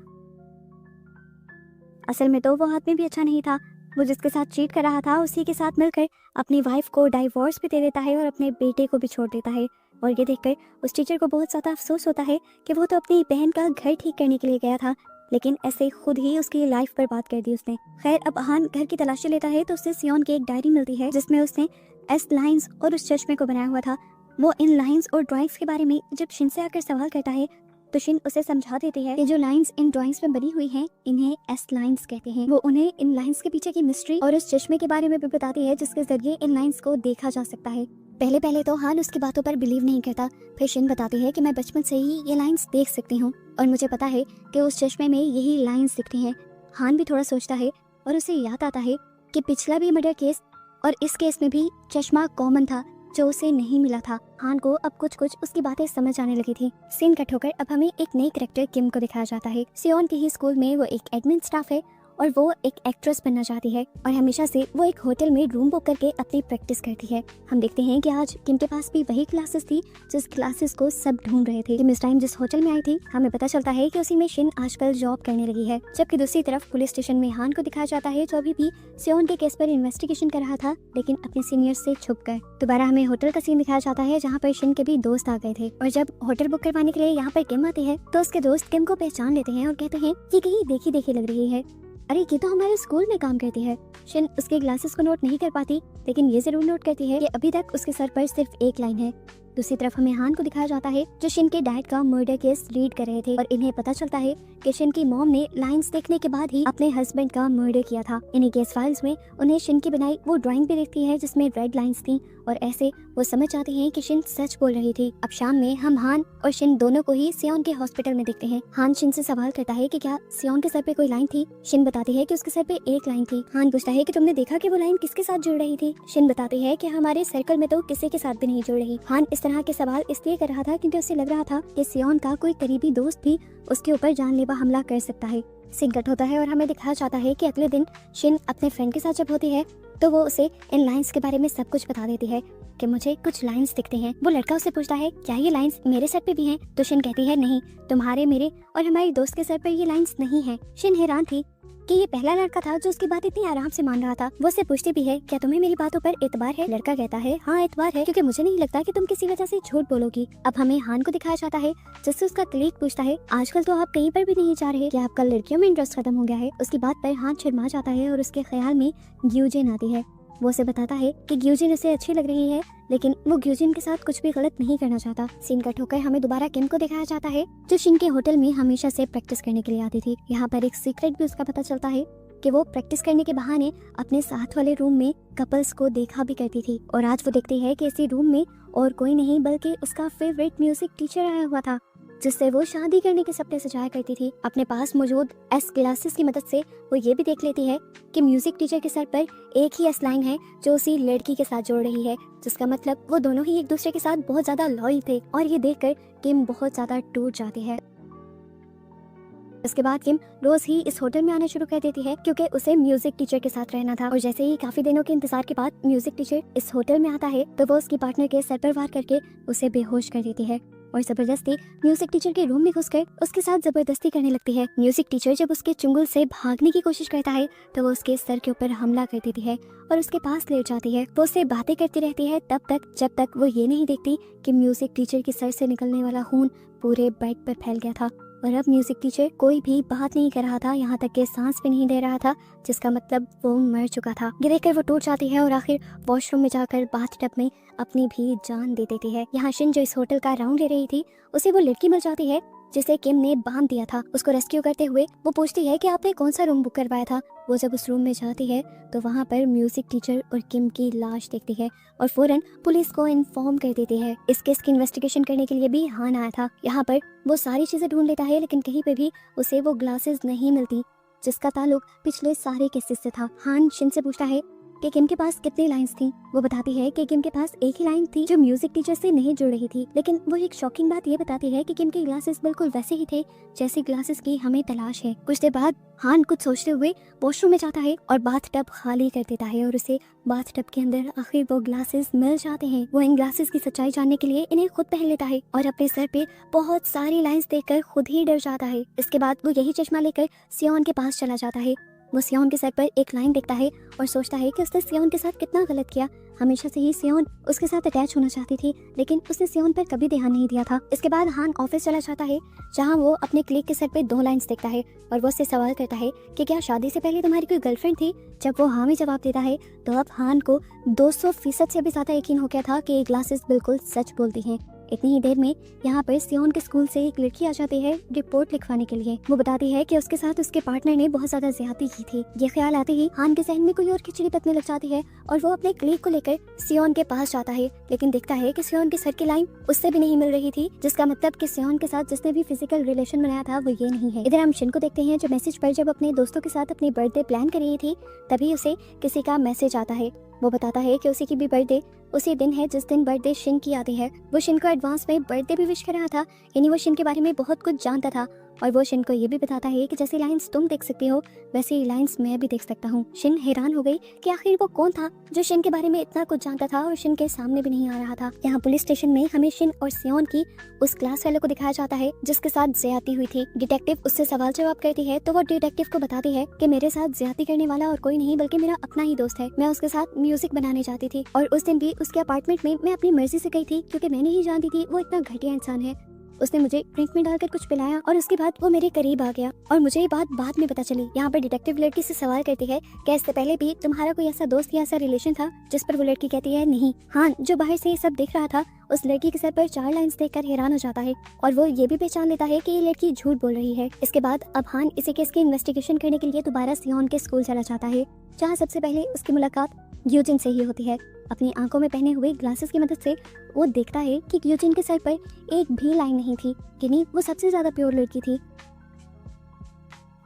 असल में तो वो आदमी भी अच्छा नहीं था, वो जिसके साथ चीट कर रहा था उसी के साथ मिलकर अपनी वाइफ को डाइवोर्स भी दे देता है और अपने बेटे को भी छोड़ देता है। और ये देखकर उस टीचर को बहुत ज़्यादा अफसोस होता है कि वो तो अपनी बहन का घर ठीक करने के लिए गया था, लेकिन ऐसे खुद ही उसकी लाइफ बर्बाद कर दी उसने। खैर अब हान घर की तलाशी लेता है तो उससे सियोन की एक डायरी मिलती है जिसमें उसने एस लाइंस और उस चश्मे को बनाया हुआ था। वो इन लाइंस और ड्राइंग्स के बारे में जब शिन से आकर सवाल करता है तो शिन उसे समझा देती है कि जो लाइंस इन ड्राइंग्स में बनी हुई हैं इन्हें एस लाइंस कहते हैं। वो उन्हें इन लाइंस के पीछे की मिस्ट्री और उस चश्मे के बारे में भी बताती है जिसके जरिए इन लाइंस को देखा जा सकता है। पहले तो हान उसकी बातों पर बिलीव नहीं करता। फिर शिन बताती है कि मैं बचपन से ही ये लाइंस देख सकती हूँ और मुझे पता है कि उस चश्मे में यही लाइंस दिखती हैं। हान भी थोड़ा सोचता है और उसे याद आता है कि पिछला भी मर्डर केस और इस केस में भी चश्मा कॉमन था जो उसे नहीं मिला था। हान को अब कुछ उसकी बातें समझ आने लगी थी। सीन कट होकर अब हमें एक नई कैरेक्टर किम को दिखाया जाता है। सियोन के ही स्कूल में वो एक एडमिन स्टाफ है और वो एक एक्ट्रेस बनना चाहती है और हमेशा से वो एक होटल में रूम बुक करके अपनी प्रैक्टिस करती है। हम देखते हैं कि आज किम के पास भी वही क्लासेस थी जिस क्लासेस को सब ढूंढ रहे थे। किम इस टाइम जिस होटल में आई थी हमें पता चलता है कि उसी में शिन आजकल जॉब करने लगी है। जबकि दूसरी तरफ पुलिस स्टेशन में हान को दिखाया जाता है जो अभी भी सियोन के केस पर इन्वेस्टिगेशन कर रहा था लेकिन अपने सीनियर से छुप कर। दोबारा हमें होटल का सीन दिखाया जाता है जहाँ पर शिन के भी दोस्त आ गए थे और जब होटल बुक करवाने के लिए यहाँ पर किम आती है तो उसके दोस्त किम को पहचान लेते हैं और कहते हैं कि कहीं देखी देखी लग रही है, अरे ये तो हमारे स्कूल में काम करती है। शिन उसके ग्लासेस को नोट नहीं कर पाती लेकिन ये जरूर नोट करती है कि अभी तक उसके सर पर सिर्फ एक लाइन है। दूसरी तरफ हमें हान को दिखाया जाता है जो शिन के डैड का मर्डर केस रीड कर रहे थे और इन्हें पता चलता है कि शिन की मॉम ने लाइंस देखने के बाद ही अपने हस्बैंड का मर्डर किया था। इन्हीं केस फाइल्स में उन्हें शिन की बनाई वो ड्राइंग भी दिखती है जिसमें रेड लाइंस थी और ऐसे वो समझ जाते हैं कि शिन सच बोल रही थी। अब शाम में हम हान और शिन दोनों को ही सियोन के हॉस्पिटल में देखते हैं। हान शिन से सवाल करता है कि क्या सियोन के सर पे कोई लाइन थी। शिन बताती है कि उसके सर पे एक लाइन थी। हान पूछता है कि तुमने देखा कि वो लाइन किसके साथ जुड़ रही थी। शिन बताती है कि हमारे सर्कल में तो किसी के साथ भी नहीं जुड़ रही। हान इस तरह के सवाल इसलिए कर रहा था क्योंकि उसे लग रहा था कि सियोन का कोई करीबी दोस्त भी उसके ऊपर जानलेवा हमला कर सकता है। सीन कट होता है और हमें दिखाया जाता है कि अगले दिन शिन अपने फ्रेंड के साथ जब होती है तो वो उसे इन लाइंस के बारे में सब कुछ बता देती है कि मुझे कुछ लाइंस दिखते हैं। वो लड़का उससे पूछता है क्या ये लाइंस मेरे सर पे भी हैं? तो शिन कहती है नहीं, तुम्हारे, मेरे और हमारे दोस्त के सर पर ये लाइंस नहीं है। शिन हैरान थी कि ये पहला लड़का था जो उसकी बात इतनी आराम से मान रहा था। वो उससे पूछती भी है क्या तुम्हें मेरी बातों पर एतबार है? लड़का कहता है हाँ एतबार है क्योंकि मुझे नहीं लगता कि तुम किसी वजह से झूठ बोलोगी। अब हमें हान को दिखाया जाता है जिससे उसका कलीग पूछता है आजकल तो आप कहीं पर भी नहीं जा रहे, क्या आपका लड़कियों में इंटरेस्ट खत्म हो गया है? उसकी बात पर हान शर्मा जाता है और उसके ख्याल में ग्यूजिन आती है। वो उसे बताता है कि ग्यूजिन उसे अच्छी लग रही है लेकिन वो ग्यूजिन के साथ कुछ भी गलत नहीं करना चाहता। सीन कट होकर हमें दोबारा किम को दिखाया जाता है जो शिन के होटल में हमेशा से प्रैक्टिस करने के लिए आती थी। यहाँ पर एक सीक्रेट भी उसका पता चलता है कि वो प्रैक्टिस करने के बहाने अपने साथ वाले रूम में कपल्स को देखा भी करती थी और आज वो देखती है कि इसी रूम में और कोई नहीं बल्कि उसका फेवरेट म्यूजिक टीचर आया हुआ था जिससे वो शादी करने के सपने सजाया करती थी। अपने पास मौजूद एस ग्लासेस की मदद से वो ये भी देख लेती है कि म्यूजिक टीचर के सर पर एक ही एस लाइन है जो उसी लड़की के साथ जोड़ रही है, जिसका मतलब वो दोनों ही एक दूसरे के साथ बहुत ज्यादा लॉयल थे और ये देखकर किम बहुत ज्यादा टूट जाती है। इसके बाद किम रोज ही इस होटल में आना शुरू कर देती है क्योंकि उसे म्यूजिक टीचर के साथ रहना था और जैसे ही काफी दिनों के इंतजार के बाद म्यूजिक टीचर इस होटल में आता है तो वो उसकी पार्टनर के सर पर वार करके उसे बेहोश कर देती है और जबरदस्ती म्यूजिक टीचर के रूम में घुसकर उसके साथ जबरदस्ती करने लगती है। म्यूजिक टीचर जब उसके चुंगल से भागने की कोशिश करता है तो वो उसके सर के ऊपर हमला कर देती है और उसके पास लेट जाती है। वो उससे बातें करती रहती है तब तक जब तक वो ये नहीं देखती कि म्यूजिक टीचर के सर से निकलने वाला खून पूरे बेड पर फैल गया था और अब म्यूजिक टीचर कोई भी बात नहीं कर रहा था, यहाँ तक कि सांस भी नहीं ले रहा था, जिसका मतलब वो मर चुका था। ये देखकर वो टूट जाती है और आखिर वॉशरूम में जाकर बाथटब में अपनी भी जान दे देती है। यहाँ शिन जो इस होटल का राउंड ले रही थी उसे वो लड़की मिल जाती है जिसे किम ने बांध दिया था। उसको रेस्क्यू करते हुए वो पूछती है कि आपने कौन सा रूम बुक करवाया था। वो जब उस रूम में जाती है तो वहाँ पर म्यूजिक टीचर और किम की लाश देखती है और फौरन पुलिस को इन्फॉर्म कर देती है। इस केस की इन्वेस्टिगेशन करने के लिए भी हान आया था। यहाँ पर वो सारी चीजें ढूंढ लेता है लेकिन कहीं पे भी उसे वो ग्लासेस नहीं मिलती जिसका ताल्लुक पिछले सारे केसेस से था। हान शिन से पूछता है कि किम के पास कितनी लाइंस थी। वो बताती है कि किम के पास एक ही लाइन थी जो म्यूजिक टीचर से नहीं जुड़ रही थी, लेकिन वो एक शॉकिंग बात ये बताती है कि किम के ग्लासेस बिल्कुल वैसे ही थे जैसे ग्लासेस की हमें तलाश है। कुछ देर बाद हान कुछ सोचते हुए वॉशरूम में जाता है और बाथटब खाली कर देता है और उसे बाथटब के अंदर आखिर वो ग्लासेस मिल जाते हैं। वो इन ग्लासेस की सच्चाई जानने के लिए इन्हें खुद पहन लेता है और अपने सर पे बहुत सारी लाइंस देखकर खुद ही डर जाता है। इसके बाद वो यही चश्मा लेकर सियोन के पास चला जाता है। वो सियोन के सर पर एक लाइन देखता है और सोचता है कि उसने सियोन के साथ कितना गलत किया। हमेशा से ही सियोन उसके साथ अटैच होना चाहती थी लेकिन उसने सियोन पर कभी ध्यान नहीं दिया था। इसके बाद हान ऑफिस चला जाता है जहाँ वो अपने क्लिक के सर पे 2 लाइंस देखता है और वो उससे सवाल करता है कि क्या शादी से पहले तुम्हारी कोई गर्लफ्रेंड थी। जब वो हाँ में जवाब देता है तो अब हान को 200% से भी ज्यादा यकीन हो गया था कि ये ग्लासेस बिल्कुल सच बोलती हैं। इतनी ही देर में यहाँ पर सियोन के स्कूल से एक लड़की आ जाती है रिपोर्ट लिखवाने के लिए। वो बताती है कि उसके साथ उसके पार्टनर ने बहुत ज्यादा ज्यादती की थी। ये ख्याल आते ही हान के जहन में कोई और खिचड़ी पकने लग जाती है और वो अपने क्लीग को लेकर सियोन के पास जाता है, लेकिन देखता है कि सियोन के सर की लाइन उससे भी नहीं मिल रही थी, जिसका मतलब कि सियोन के साथ जिसने भी फिजिकल रिलेशन बनाया था वो ये नहीं है। इधर हम शिन को देखते हैं जो मैसेज पर जब अपने दोस्तों के साथ अपनी बर्थडे प्लान कर रही थी तभी उसे किसी का मैसेज आता है। वो बताता है कि उसी की भी बर्थडे उसी दिन है जिस दिन बर्थडे शिन की आती है। वो शिन को एडवांस में बर्थडे भी विश कर रहा था, यानी वो शिन के बारे में बहुत कुछ जानता था। और वो शिन को ये भी बताता है कि जैसी लाइंस तुम देख सकती हो वैसी लाइंस मैं भी देख सकता हूँ। शिन हैरान हो गई कि आखिर वो कौन था जो शिन के बारे में इतना कुछ जानता था और शिन के सामने भी नहीं आ रहा था। यहाँ पुलिस स्टेशन में हमें शिन और सियोन की उस क्लास फेलो को दिखाया जाता है जिसके साथ ज्यादती हुई थी। डिटेक्टिव उससे सवाल जवाब करती है तो वो डिटेक्टिव को बताती है कि मेरे साथ ज्यादती करने वाला और कोई नहीं बल्कि मेरा अपना ही दोस्त है। मैं उसके साथ म्यूजिक बनाने जाती थी और उस दिन भी उसके अपार्टमेंट में मैं अपनी मर्जी से गई थी क्योंकि मैं नहीं जानती थी वो इतना घटिया इंसान है। उसने मुझे ड्रिंक में डालकर कुछ पिलाया और उसके बाद वो मेरे करीब आ गया और मुझे ये बात बाद में पता चली। यहाँ पर डिटेक्टिव लड़की से सवाल करती है कि इससे पहले भी तुम्हारा कोई ऐसा दोस्त या ऐसा रिलेशन था, जिस पर वो लड़की कहती है नहीं। हान जो बाहर से ये सब देख रहा था उस लड़की के सर पर 4 लाइंस देखकर हैरान हो जाता है और वो ये भी पहचान लेता है कि ये लड़की झूठ बोल रही है। इसके बाद अब हान इसी केस की इन्वेस्टिगेशन करने के लिए दोबारा सियोन के स्कूल चला जाता है, जहाँ सबसे पहले उसकी मुलाकात ग्यूजिन से ही होती है। अपनी आंखों में पहने हुए ग्लासेस की मदद से वो देखता है कि ग्यूजिन के सर पर एक भी लाइन नहीं थी, यानी वो सबसे ज्यादा प्योर लड़की थी।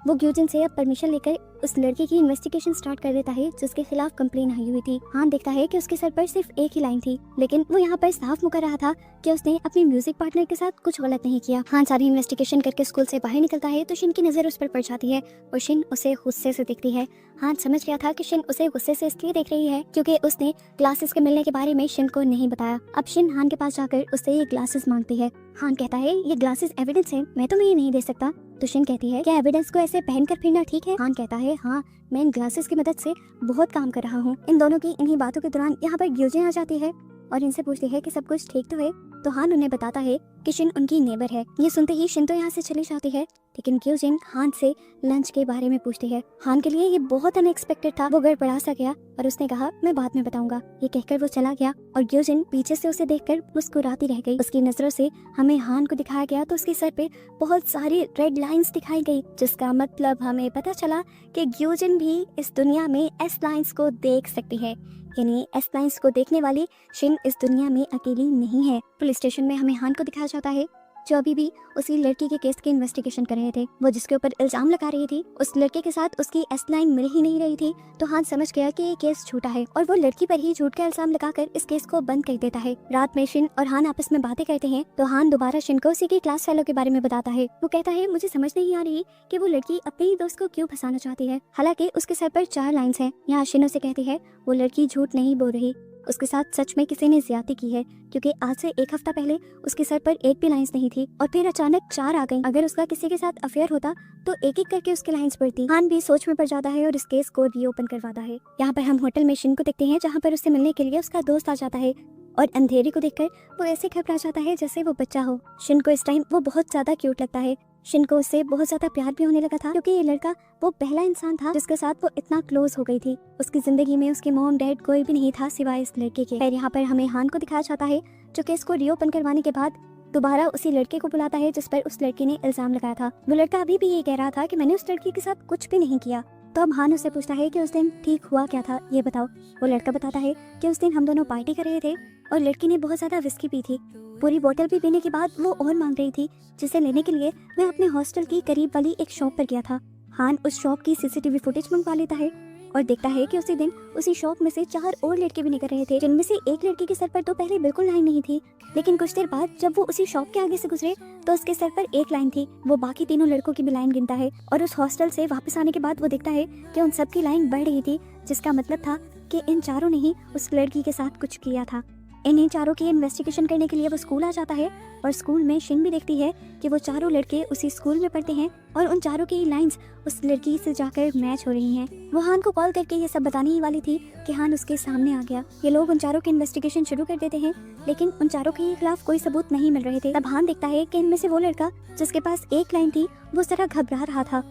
वो ग्यूजिन से अब परमिशन लेकर उस लड़की की इन्वेस्टिगेशन स्टार्ट कर देता है जिसके खिलाफ कंप्लेन आई हुई थी। हान देखता है कि उसके सर पर सिर्फ एक ही लाइन थी, लेकिन वो यहाँ पर साफ मुकर रहा था कि उसने अपने म्यूजिक पार्टनर के साथ कुछ गलत नहीं किया। हान सारी इन्वेस्टिगेशन करके स्कूल से बाहर निकलता है तो शिन की नजर उस पर पड़ जाती है और शिन उसे गुस्से से देखती है। हान समझ गया था कि शिन उसे गुस्से से इसलिए देख रही है क्योंकि उसने ग्लासेस के मिलने के बारे में शिन को नहीं बताया। अब शिन हान के पास जाकर उससे ये ग्लासेस मांगती है। हान कहता है ये ग्लासेस एविडेंस है, मैं तुम्हें ये नहीं दे सकता। तो शिन कहती है क्या एविडेंस को ऐसे पहनकर फिरना ठीक है? हान कहता है हाँ, मैं इन ग्लासेस की मदद से बहुत काम कर रहा हूँ। इन दोनों की इन्हीं बातों के दौरान यहाँ पर ग्यूजिन आ जाती है और इनसे पूछती है कि सब कुछ ठीक तो है। तो हान उन्हें बताता है कि शिन उनकी नेबर है। ये सुनते ही शिन तो यहाँ से चली जाती है, लेकिन ग्यूजिन हान से लंच के बारे में पूछती है। हान के लिए ये बहुत अनएक्सपेक्टेड था, वो गड़बड़ा सा गया और उसने कहा मैं बाद में बताऊंगा। ये कहकर वो चला गया और ग्यूजिन पीछे से उसे देखकर मुस्कुराती रह गई। उसकी नजरों से हमें हान को दिखाया गया तो उसके सर पे बहुत सारी रेड लाइंस दिखाई गई, जिसका मतलब हमें पता चला कि ग्यूजिन भी इस दुनिया में एस लाइंस को देख सकती है, यानी एस लाइंस को देखने वाली शिन इस दुनिया में अकेली नहीं है। पुलिस स्टेशन में हमें हान को दिखाया जाता है जो अभी भी उसी लड़की के केस की इन्वेस्टिगेशन कर रहे थे। वो जिसके ऊपर इल्जाम लगा रही थी उस लड़के के साथ उसकी एस लाइन मिल ही नहीं रही थी, तो हान समझ गया कि ये केस झूठा है और वो लड़की पर ही झूठ का इल्जाम लगाकर इस केस को बंद कर देता है। रात में शिन और हान आपस में बातें करते हैं तो हान दोबारा शिन को उसी की क्लास फेलो के बारे में बताता है। वो कहता है मुझे समझ नहीं आ रही कि वो लड़की अपने ही दोस्त को क्यों फंसाना चाहती है, हालांकि उसके सर पर 4 लाइंस हैं। यहाँ शिन उसे कहती है वो लड़की झूठ नहीं बोल रही, उसके साथ सच में किसी ने ज्यादती की है क्योंकि आज से 1 हफ्ता पहले उसके सर पर एक भी लाइंस नहीं थी और फिर अचानक 4 आ गई। अगर उसका किसी के साथ अफेयर होता तो एक एक करके उसकी लाइंस पड़ती। हान भी सोच में पड़ जाता है और इस केस को रीओपन करवाता है। यहाँ पर हम होटल में शिन को देखते हैं जहाँ पर उससे मिलने के लिए उसका दोस्त आ जाता है और अंधेरे को देखकर वो ऐसे घबरा जाता है जैसे वो बच्चा हो। शिन को इस टाइम वो बहुत ज्यादा क्यूट लगता है। शिन को उससे बहुत ज्यादा प्यार भी होने लगा था क्योंकि ये लड़का वो पहला इंसान था जिसके साथ वो इतना क्लोज हो गई थी। उसकी जिंदगी में उसके मॉम डैड कोई भी नहीं था सिवाय इस लड़के के। फिर यहाँ पर हमें हान को दिखाया जाता है जो केस को रीओपन करवाने के बाद दोबारा उसी लड़के को बुलाता है जिस पर उस लड़की ने इल्जाम लगाया था। वो लड़का अभी भी ये कह रहा था कि मैंने उस लड़की के साथ कुछ भी नहीं किया। तो अब हान उससे पूछता है कि उस दिन ठीक हुआ क्या था, ये बताओ। वो लड़का बताता है कि उस दिन हम दोनों पार्टी कर रहे थे और लड़की ने बहुत ज्यादा विस्की पी थी। पूरी बोतल भी पीने के बाद वो और मांग रही थी, जिसे लेने के लिए मैं अपने हॉस्टल की करीब वाली एक शॉप पर गया था। हान उस शॉप की सीसीटीवी फुटेज मंगवा लेता है और देखता है कि उसी दिन उसी शॉप में से 4 और लड़के भी निकल रहे थे, जिनमें से एक लड़की के सर पर तो पहले बिल्कुल लाइन नहीं थी, लेकिन कुछ देर बाद जब वो उसी शॉप के आगे से गुजरे तो उसके सर पर एक लाइन थी। वो बाकी तीनों लड़कों की भी लाइन गिनता है और उस हॉस्टल से वापस आने के बाद वो देखता है कि उन सब की लाइन बढ़ रही थी, जिसका मतलब था कि इन चारों ने ही उस लड़की के साथ कुछ किया था। इन्हीं चारों की इन्वेस्टिगेशन करने के लिए वो स्कूल आ जाता है और स्कूल में शिन भी देखती है कि वो चारों लड़के उसी स्कूल में पढ़ते हैं और उन चारों की लाइंस उस लड़की से जाकर मैच हो रही हैं। वो हान को कॉल करके ये सब बताने ही वाली थी कि हान उसके सामने आ गया। ये लोग उन चारों की इन्वेस्टिगेशन शुरू कर देते हैं, लेकिन उन चारों के खिलाफ कोई सबूत नहीं मिल रहे थे। तब हान देखता है कि इनमें से वो लड़का जिसके पास एक लाइन थी वो जरा घबरा रहा था।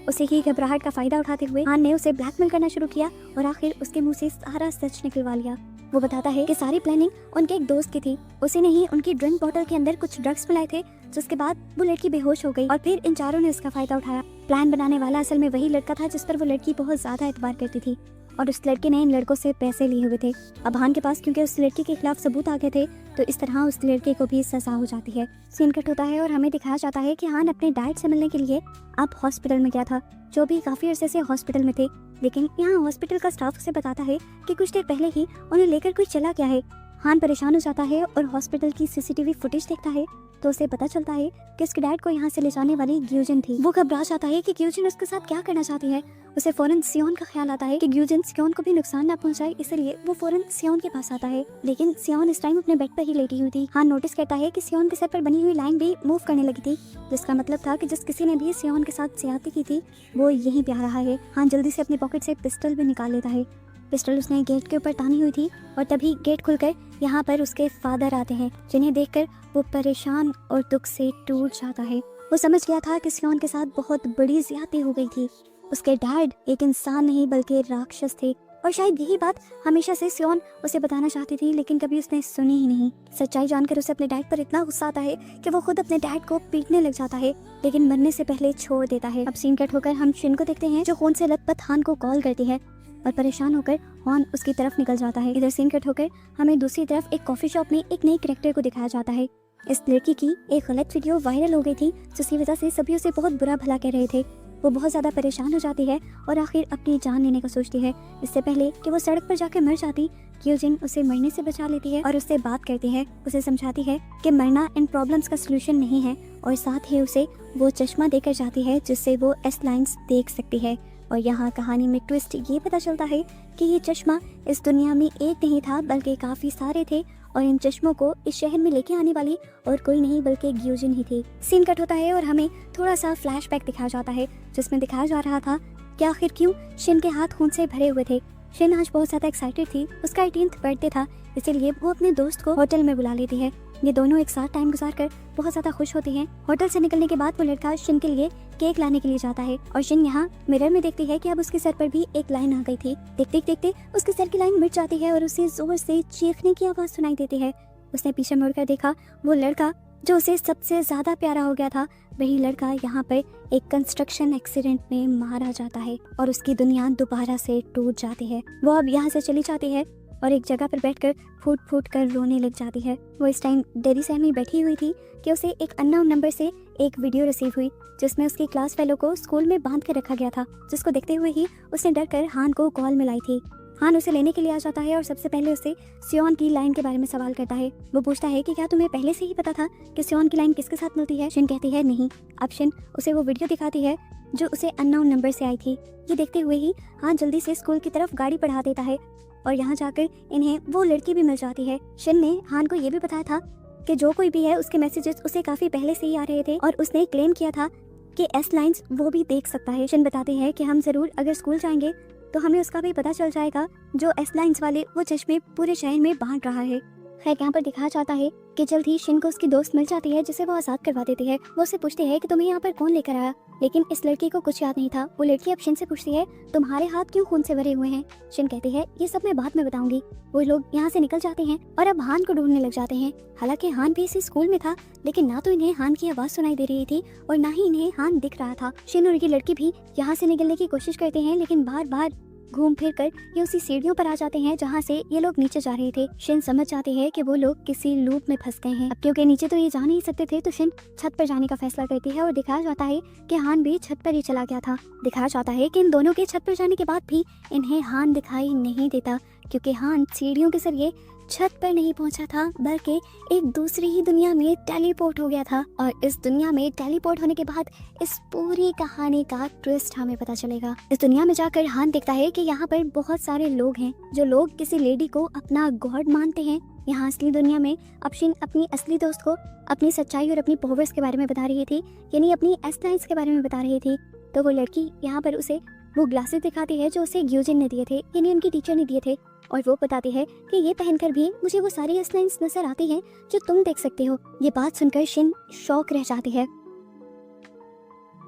उसी की घबराहट का फायदा उठाते हुए हान ने उसे ब्लैकमेल करना शुरू किया और आखिर उसके मुंह से सारा सच निकलवा लिया। वो बताता है कि सारी प्लानिंग उनके एक दोस्त की थी। उसी ने ही उनकी ड्रिंक बॉटल के अंदर कुछ ड्रग्स मिलाए थे, जिसके बाद वो लड़की बेहोश हो गई और फिर इन चारों ने इसका फायदा उठाया। प्लान बनाने वाला असल में वही लड़का था जिस पर वो लड़की बहुत ज्यादा एतबार करती थी और उस लड़के ने इन लड़कों से पैसे लिए हुए थे। अब हान के पास क्योंकि उस लड़की के खिलाफ सबूत आ गए थे, तो इस तरह उस लड़के को भी सजा हो जाती है। सीन कट होता है और हमें दिखाया जाता है कि हान अपने डैड से मिलने के लिए अब हॉस्पिटल में गया था, जो भी काफी अरसे से हॉस्पिटल में थे। लेकिन यहाँ हॉस्पिटल का स्टाफ उसे बताता है कि कुछ देर पहले ही उन्हें लेकर कोई चला गया है। हान परेशान हो जाता है और हॉस्पिटल की सीसीटीवी फुटेज देखता है तो उसे पता चलता है कि उसके डैड को यहाँ से ले जाने वाली ग्यूजिन थी। वो घबरा जाता है कि ग्यूजिन उसके साथ क्या करना चाहती है। उसे फौरन सियोन का ख्याल आता है कि ग्यूजिन सियोन को भी नुकसान ना पहुंचाए, इसलिए वो फौरन सियोन के पास आता है। लेकिन सियोन इस टाइम अपने बेड पर ही लेटी हुई थी। हान नोटिस करता है कि सियोन के सर पर बनी हुई लाइन भी मूव करने लगी थी, जिसका मतलब था कि जिस किसी ने भी सियोन के साथ ज्यादती की थी वो यहीं पे आ रहा है। हान जल्दी से अपनी पॉकेट से पिस्टल भी निकाल लेता है। पिस्टल उसने गेट के ऊपर तानी हुई थी और तभी गेट खुलकर यहाँ पर उसके फादर आते हैं, जिन्हें देखकर वो परेशान और दुख से टूट जाता है। वो समझ गया था कि सियोन के साथ बहुत बड़ी ज्यादती हो गई थी। उसके डैड एक इंसान नहीं बल्कि राक्षस थे और शायद यही बात हमेशा से सियोन उसे बताना चाहती थी, लेकिन कभी उसने सुनी ही नहीं। सच्चाई जानकर उसे अपने डैड पर इतना गुस्सा आता है कि वो खुद अपने डैड को पीटने लग जाता है, लेकिन मरने से पहले छोड़ देता है। अब सीन कट होकर हम शिन को देखते हैं, जो खून से लथपथ हान को कॉल करती है और परेशान होकर हान उसकी तरफ निकल जाता है। इधर सीन कट होकर हमें दूसरी तरफ एक कॉफी शॉप में एक नई कैरेक्टर को दिखाया जाता है। इस लड़की की एक गलत वीडियो वायरल हो गई थी, जिसकी वजह से सभी उसे बहुत बुरा भला कह रहे थे। वो बहुत ज़्यादा परेशान हो जाती है और आखिर अपनी जान लेने का सोचती है। इससे पहले कि वो सड़क पर जाकर मर जाती, ग्यूजिन उसे मरने से बचा लेती है और उससे बात करती है। उसे समझाती है कि मरना इन प्रॉब्लम्स का सलूशन नहीं है और साथ ही उसे वो चश्मा देकर जाती है जिससे वो एस लाइन्स देख सकती है। और यहाँ कहानी में ट्विस्ट ये पता चलता है कि ये चश्मा इस दुनिया में एक नहीं था बल्कि काफ़ी सारे थे और इन चश्मों को इस शहर में लेके आने वाली और कोई नहीं बल्कि ग्यूजिन ही थी। सीन कट होता है और हमें थोड़ा सा फ्लैशबैक दिखाया जाता है, जिसमें दिखाया जा रहा था कि आखिर क्यों शिन के हाथ खून से भरे हुए थे। शिन आज बहुत ज़्यादा एक्साइटेड थी, उसका 18th बर्थडे था, इसीलिए वो अपने दोस्त को होटल में बुला लेती है। ये दोनों एक साथ टाइम गुजार कर बहुत ज़्यादा खुश होती हैं। होटल से निकलने के बाद वो लड़का शिन के लिए केक लाने के लिए जाता है और शिन यहाँ मिरर में देखती है कि अब उसके सर पर भी एक लाइन आ गई थी। देखते देखते उसके सर की लाइन मिट जाती है और उसे जोर से चीखने की आवाज़ सुनाई देती है। उसने पीछे मुड़कर देखा, वो लड़का जो उसे सबसे ज़्यादा प्यारा हो गया था, वही लड़का यहाँ पर एक कंस्ट्रक्शन एक्सीडेंट में मारा जाता है और उसकी दुनिया दोबारा से टूट जाती है। वो अब यहाँ से चली जाती है और एक जगह पर बैठकर फूट फूट कर रोने लग जाती है। वो इस टाइम देरी से हमें बैठी हुई थी कि उसे एक अननोन नंबर से एक वीडियो रिसीव हुई, जिसमें उसकी क्लास फेलो को स्कूल में बांध कर रखा गया था, जिसको देखते हुए ही उसने डर कर हान को कॉल मिलाई थी। हान उसे लेने के लिए आ जाता है और सबसे पहले उसे सियोन की लाइन के बारे में सवाल करता है। वो पूछता है कि क्या तुम्हें पहले से ही पता था कि सियोन की लाइन किसके साथ मिलती है। शिन कहती है नहीं। अब शिन उसे वो वीडियो दिखाती है जो उसे अननोन नंबर से आई थी। ये देखते हुए ही हान जल्दी से स्कूल की तरफ गाड़ी बढ़ा देता है और यहाँ जाकर इन्हें वो लड़की भी मिल जाती है। शिन ने हान को ये भी बताया था कि जो कोई भी है उसके मैसेजेस उसे काफी पहले से ही आ रहे थे और उसने क्लेम किया था कि एस लाइन्स वो भी देख सकता है। शिन बताते हैं कि हम जरूर अगर स्कूल जाएंगे तो हमें उसका भी पता चल जाएगा जो एस लाइन्स वाले वो चश्मे पूरे शहर में बांट रहा है। खैर यहाँ पर दिखाया जाता है कि जल्द ही शिन को उसकी दोस्त मिल जाती है, जिसे वो आजाद करवा देती है। वो उससे पूछती है कि तुम्हें यहाँ पर कौन लेकर आया, लेकिन इस लड़की को कुछ याद नहीं था। वो लड़की अब शिन से पूछती है तुम्हारे हाथ क्यों खून से भरे हुए हैं। शिन कहती है ये सब मैं बाद में बताऊंगी। वो लोग यहाँ से निकल जाते हैं और अब हान को ढूंढने लग जाते हैं। हालांकि हान भी इसी स्कूल में था, लेकिन ना तो इन्हें हान की आवाज सुनाई दे रही थी और ना ही इन्हें हान दिख रहा था। शिन और ये लड़की भी यहाँ से निकलने की कोशिश करते हैं, लेकिन बार बार घूम फिर कर ये उसी सीढ़ियों पर आ जाते हैं जहाँ से ये लोग नीचे जा रहे थे। शिन समझ जाते हैं कि वो लोग किसी लूप में फंस गए हैं। अब क्योंकि नीचे तो ये जा नहीं सकते थे, तो शिन छत पर जाने का फैसला करती है और दिखाया जाता है कि हान भी छत पर ही चला गया था। दिखाया जाता है कि इन दोनों के छत पर जाने के बाद भी इन्हें हान दिखाई नहीं देता, क्योंकि हान सीढ़ियों के जरिए छत पर नहीं पहुंचा था बल्कि एक दूसरी ही दुनिया में टेलीपोर्ट हो गया था। और इस दुनिया में टेलीपोर्ट होने के बाद इस पूरी कहानी का ट्विस्ट हमें पता चलेगा। इस दुनिया में जाकर हान देखता है कि यहाँ पर बहुत सारे लोग हैं जो लोग किसी लेडी को अपना गॉड मानते हैं। यहाँ असली दुनिया में अब शिन अपनी असली दोस्त को अपनी सच्चाई और अपनी पावर्स के बारे में बता रही थी, यानी अपनी एस लाइन्स के बारे में बता रही थी। तो वो लड़की यहाँ पर उसे वो ग्लासेस दिखाती है जो उसे ग्यूजिन ने दिए थे, यानी उनकी टीचर ने दिए थे, और वो बताती है कि ये पहनकर भी मुझे वो सारी एस लाइन्स नजर आती हैं जो तुम देख सकते हो। ये बात सुनकर शिन शॉक रह जाती है।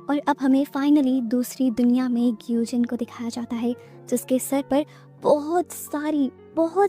और अब हमें फाइनली दूसरी दुनिया में ग्यूजिन को दिखाया जाता है, जिसके सर पर बहुत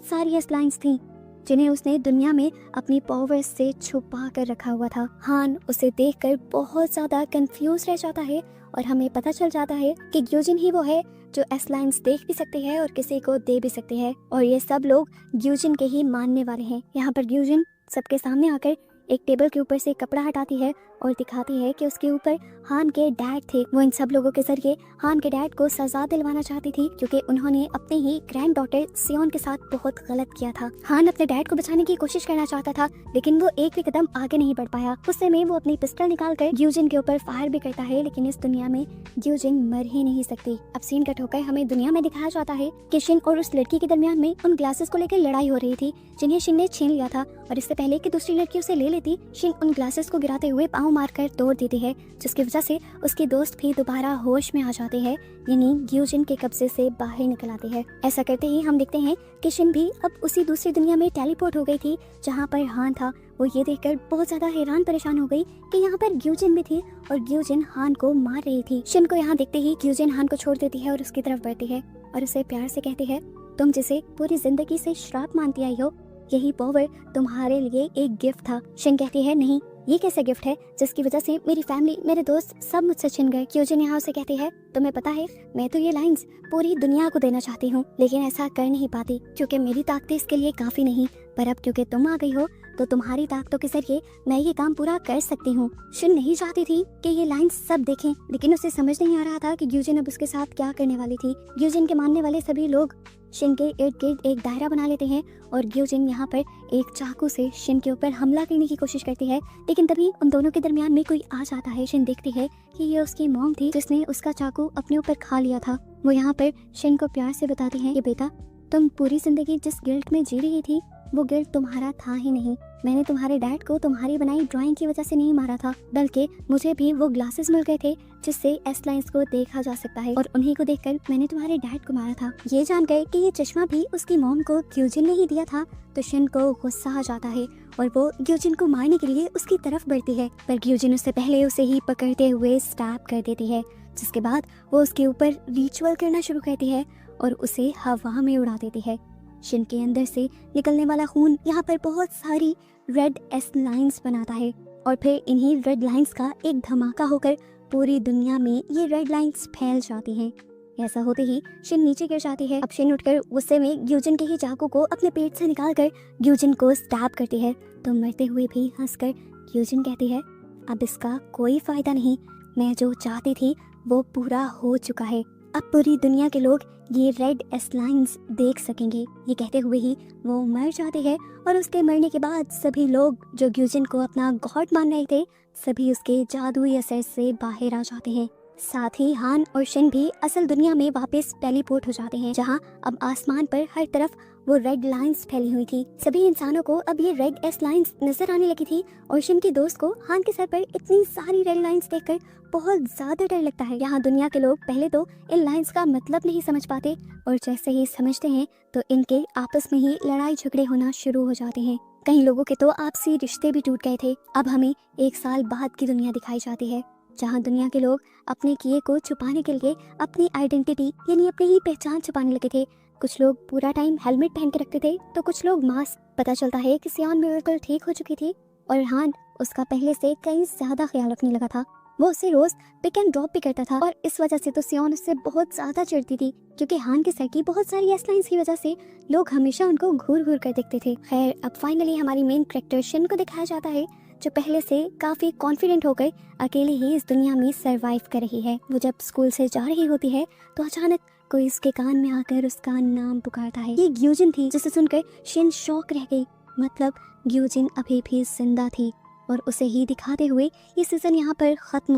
सारी एस लाइन्स थी जिन्हें उसने दुनिया में अपनी पावर से छुपा कर रखा हुआ था। हान उसे देखकर बहुत ज़्यादा कंफ्यूज रह जाता है और हमें पता चल जाता है कि ग्यूजिन ही वो है जो एस लाइन्स देख भी सकते हैं और किसी को दे भी सकते हैं, और ये सब लोग ग्यूजिन के ही मानने वाले हैं। यहाँ पर ग्यूजिन सबके सामने आकर एक टेबल के ऊपर से कपड़ा हटाती है और दिखाती है कि उसके ऊपर हान के डैड थे। वो इन सब लोगों के जरिए हान के डैड को सजा दिलवाना चाहती थी क्योंकि उन्होंने अपने ही ग्रैंड डॉटर सियोन के साथ बहुत गलत किया था। हान अपने डैड को बचाने की कोशिश करना चाहता था लेकिन वो एक भी कदम आगे नहीं बढ़ पाया। गुस्से में वो अपनी पिस्टल निकालकर ग्यूजिन के ऊपर फायर भी करता है, लेकिन इस दुनिया में ग्यूजिन मर ही नहीं सकती। अब सीन कट होकर हमें दुनिया में दिखाया जाता है कि शिन और उस लड़की के दरमियान में उन ग्लासेस को लेकर लड़ाई हो रही थी जिन्हें शिन ने छीन लिया था, और इससे पहले कि दूसरी लड़की उसे ले लेती, शिन उन ग्लासेस को गिराते हुए पाँव मारकर तोड़ देती है, जिसकी वजह से उसके दोस्त भी दोबारा होश में आ जाते हैं, यानी ग्यूजिन के कब्जे से बाहर निकल आते हैं। ऐसा करते ही हम देखते हैं कि शिन भी अब उसी दूसरी दुनिया में टेलीपोर्ट हो गई थी जहाँ पर हान था। वो ये देखकर बहुत ज्यादा हैरान परेशान हो गई कि यहाँ पर ग्यूजिन भी थी और ग्यूजिन हान को मार रही थी। शिन को यहाँ देखते ही ग्यूजिन हान को छोड़ देती है और उसकी तरफ बढ़ती है और उसे प्यार से कहती है, तुम जिसे पूरी जिंदगी से श्राप मानती आई हो, यही पावर तुम्हारे लिए एक गिफ्ट था। शिन कहती है, नहीं, ये कैसे गिफ्ट है जिसकी वजह से मेरी फैमिली, मेरे दोस्त सब मुझसे छिन गए। ग्यूजिन यहाँ उसे कहती है, तुम्हें पता है मैं तो ये लाइंस पूरी दुनिया को देना चाहती हूँ लेकिन ऐसा कर नहीं पाती क्योंकि मेरी ताकतें इसके लिए काफी नहीं, पर अब क्योंकि तुम आ गई हो तो तुम्हारी ताकतों के जरिए मैं ये काम पूरा कर सकती हूँ। शिन नहीं चाहती थी कि ये लाइंस सब देखें, लेकिन उसे समझ नहीं आ रहा था कि ग्यूजिन अब उसके साथ क्या करने वाली थी। ग्यूजिन के मानने वाले सभी लोग शिन के इर्द गिर्द एक दायरा बना लेते हैं और ग्यूजिन यहाँ पर एक चाकू से शिन के ऊपर हमला करने की कोशिश करती है, लेकिन तभी उन दोनों के दरमियान में कोई आ जाता है। शिन देखती है कि ये उसकी मॉम थी जिसने उसका चाकू अपने ऊपर खा लिया था। वो यहाँ पर शिन को प्यार से बताती है कि बेटा, तुम पूरी जिंदगी जिस गिल्ट में जी रही थी वो गिल्ट तुम्हारा था ही नहीं। मैंने तुम्हारे डैड को तुम्हारी बनाई ड्राइंग की वजह से नहीं मारा था, बल्कि मुझे भी वो ग्लासेस मिल गए थे जिससे एस लाइंस को देखा जा सकता है, और उन्हीं को देखकर मैंने तुम्हारे डैड को मारा था। ये जानकर कि ये चश्मा भी उसकी मॉम को ग्यूजिन ने ही दिया था तो शिन को गुस्सा आ जाता है और वो ग्यूजिन को मारने के लिए उसकी तरफ बढ़ती है, पर ग्यूजिन उससे पहले उसे ही पकड़ते हुए स्टैब कर देती है, जिसके बाद वो उसके ऊपर रिचुअल करना शुरू करती है और उसे हवा में उड़ा देती है। शिन के अंदर से निकलने वाला खून यहाँ पर बहुत सारी रेड एस लाइंस बनाता है और फिर इन्हीं रेड लाइंस का एक धमाका होकर पूरी दुनिया में ये रेड लाइंस फैल जाती हैं। ऐसा होते ही शिन नीचे गिर जाती है। अब शिन उठकर गुस्से में ग्यूजिन के ही चाकू को अपने पेट से निकालकर ग्यूजिन को स्टैब करती है, तो मरते हुए भी हंसकर ग्यूजिन कहती है, अब इसका कोई फायदा नहीं, मैं जो चाहती थी वो पूरा हो चुका है, अब पूरी दुनिया के लोग ये रेड एस लाइंस देख सकेंगे। ये कहते हुए ही वो मर जाते हैं और उसके मरने के बाद सभी लोग जो ग्यूजिन को अपना गॉड मान रहे थे सभी उसके जादुई असर से बाहर आ जाते हैं। साथ ही हान और शिन भी असल दुनिया में वापस टेलीपोर्ट हो जाते हैं, जहां अब आसमान पर हर तरफ वो रेड लाइंस फैली हुई थी। सभी इंसानों को अब ये रेड एस लाइंस नजर आने लगी थी और शिन के दोस्त को हान के सर पर इतनी सारी रेड लाइंस देखकर बहुत ज्यादा डर लगता है। यहाँ दुनिया के लोग पहले तो इन लाइंस का मतलब नहीं समझ पाते और जैसे ही समझते हैं तो इनके आपस में ही लड़ाई झगड़े होना शुरू हो जाते हैं। कई लोगों के तो आपसी रिश्ते भी टूट गए थे। अब हमें 1 साल बाद की दुनिया दिखाई जाती है, जहाँ दुनिया के लोग अपने किए को छुपाने के लिए अपनी आइडेंटिटी यानी अपनी ही पहचान छुपाने लगे थे। कुछ लोग पूरा टाइम हेलमेट पहन के रखते थे तो कुछ लोग मास्क। पता चलता है कि सियोन बिल्कुल ठीक हो चुकी थी और हान उसका पहले से कहीं ज्यादा ख्याल रखने लगा था। वो उसे रोज पिक एंड ड्रॉप भी करता था और इस वजह से तो सियोन उससे बहुत ज्यादा चिढ़ती थी, क्योंकि हान के सर की बहुत सारी एस लाइंस की वजह से लोग हमेशा उनको घूर घूर कर देखते थे। खैर, अब फाइनली हमारी मेन कैरेक्टर शिन को दिखाया जाता है, जो पहले से काफी कॉन्फिडेंट होकर अकेले ही इस दुनिया में सरवाइव कर रही है। वो जब स्कूल से जा रही होती है तो अचानक कोई उसके कान में आकर उसका नाम पुकारता है। ये ग्यूजिन थी, जिसे सुनकर शिन शॉक रह गई। मतलब ग्यूजिन अभी भी जिंदा थी और उसे ही दिखाते हुए ये सीजन यहाँ पर खत्म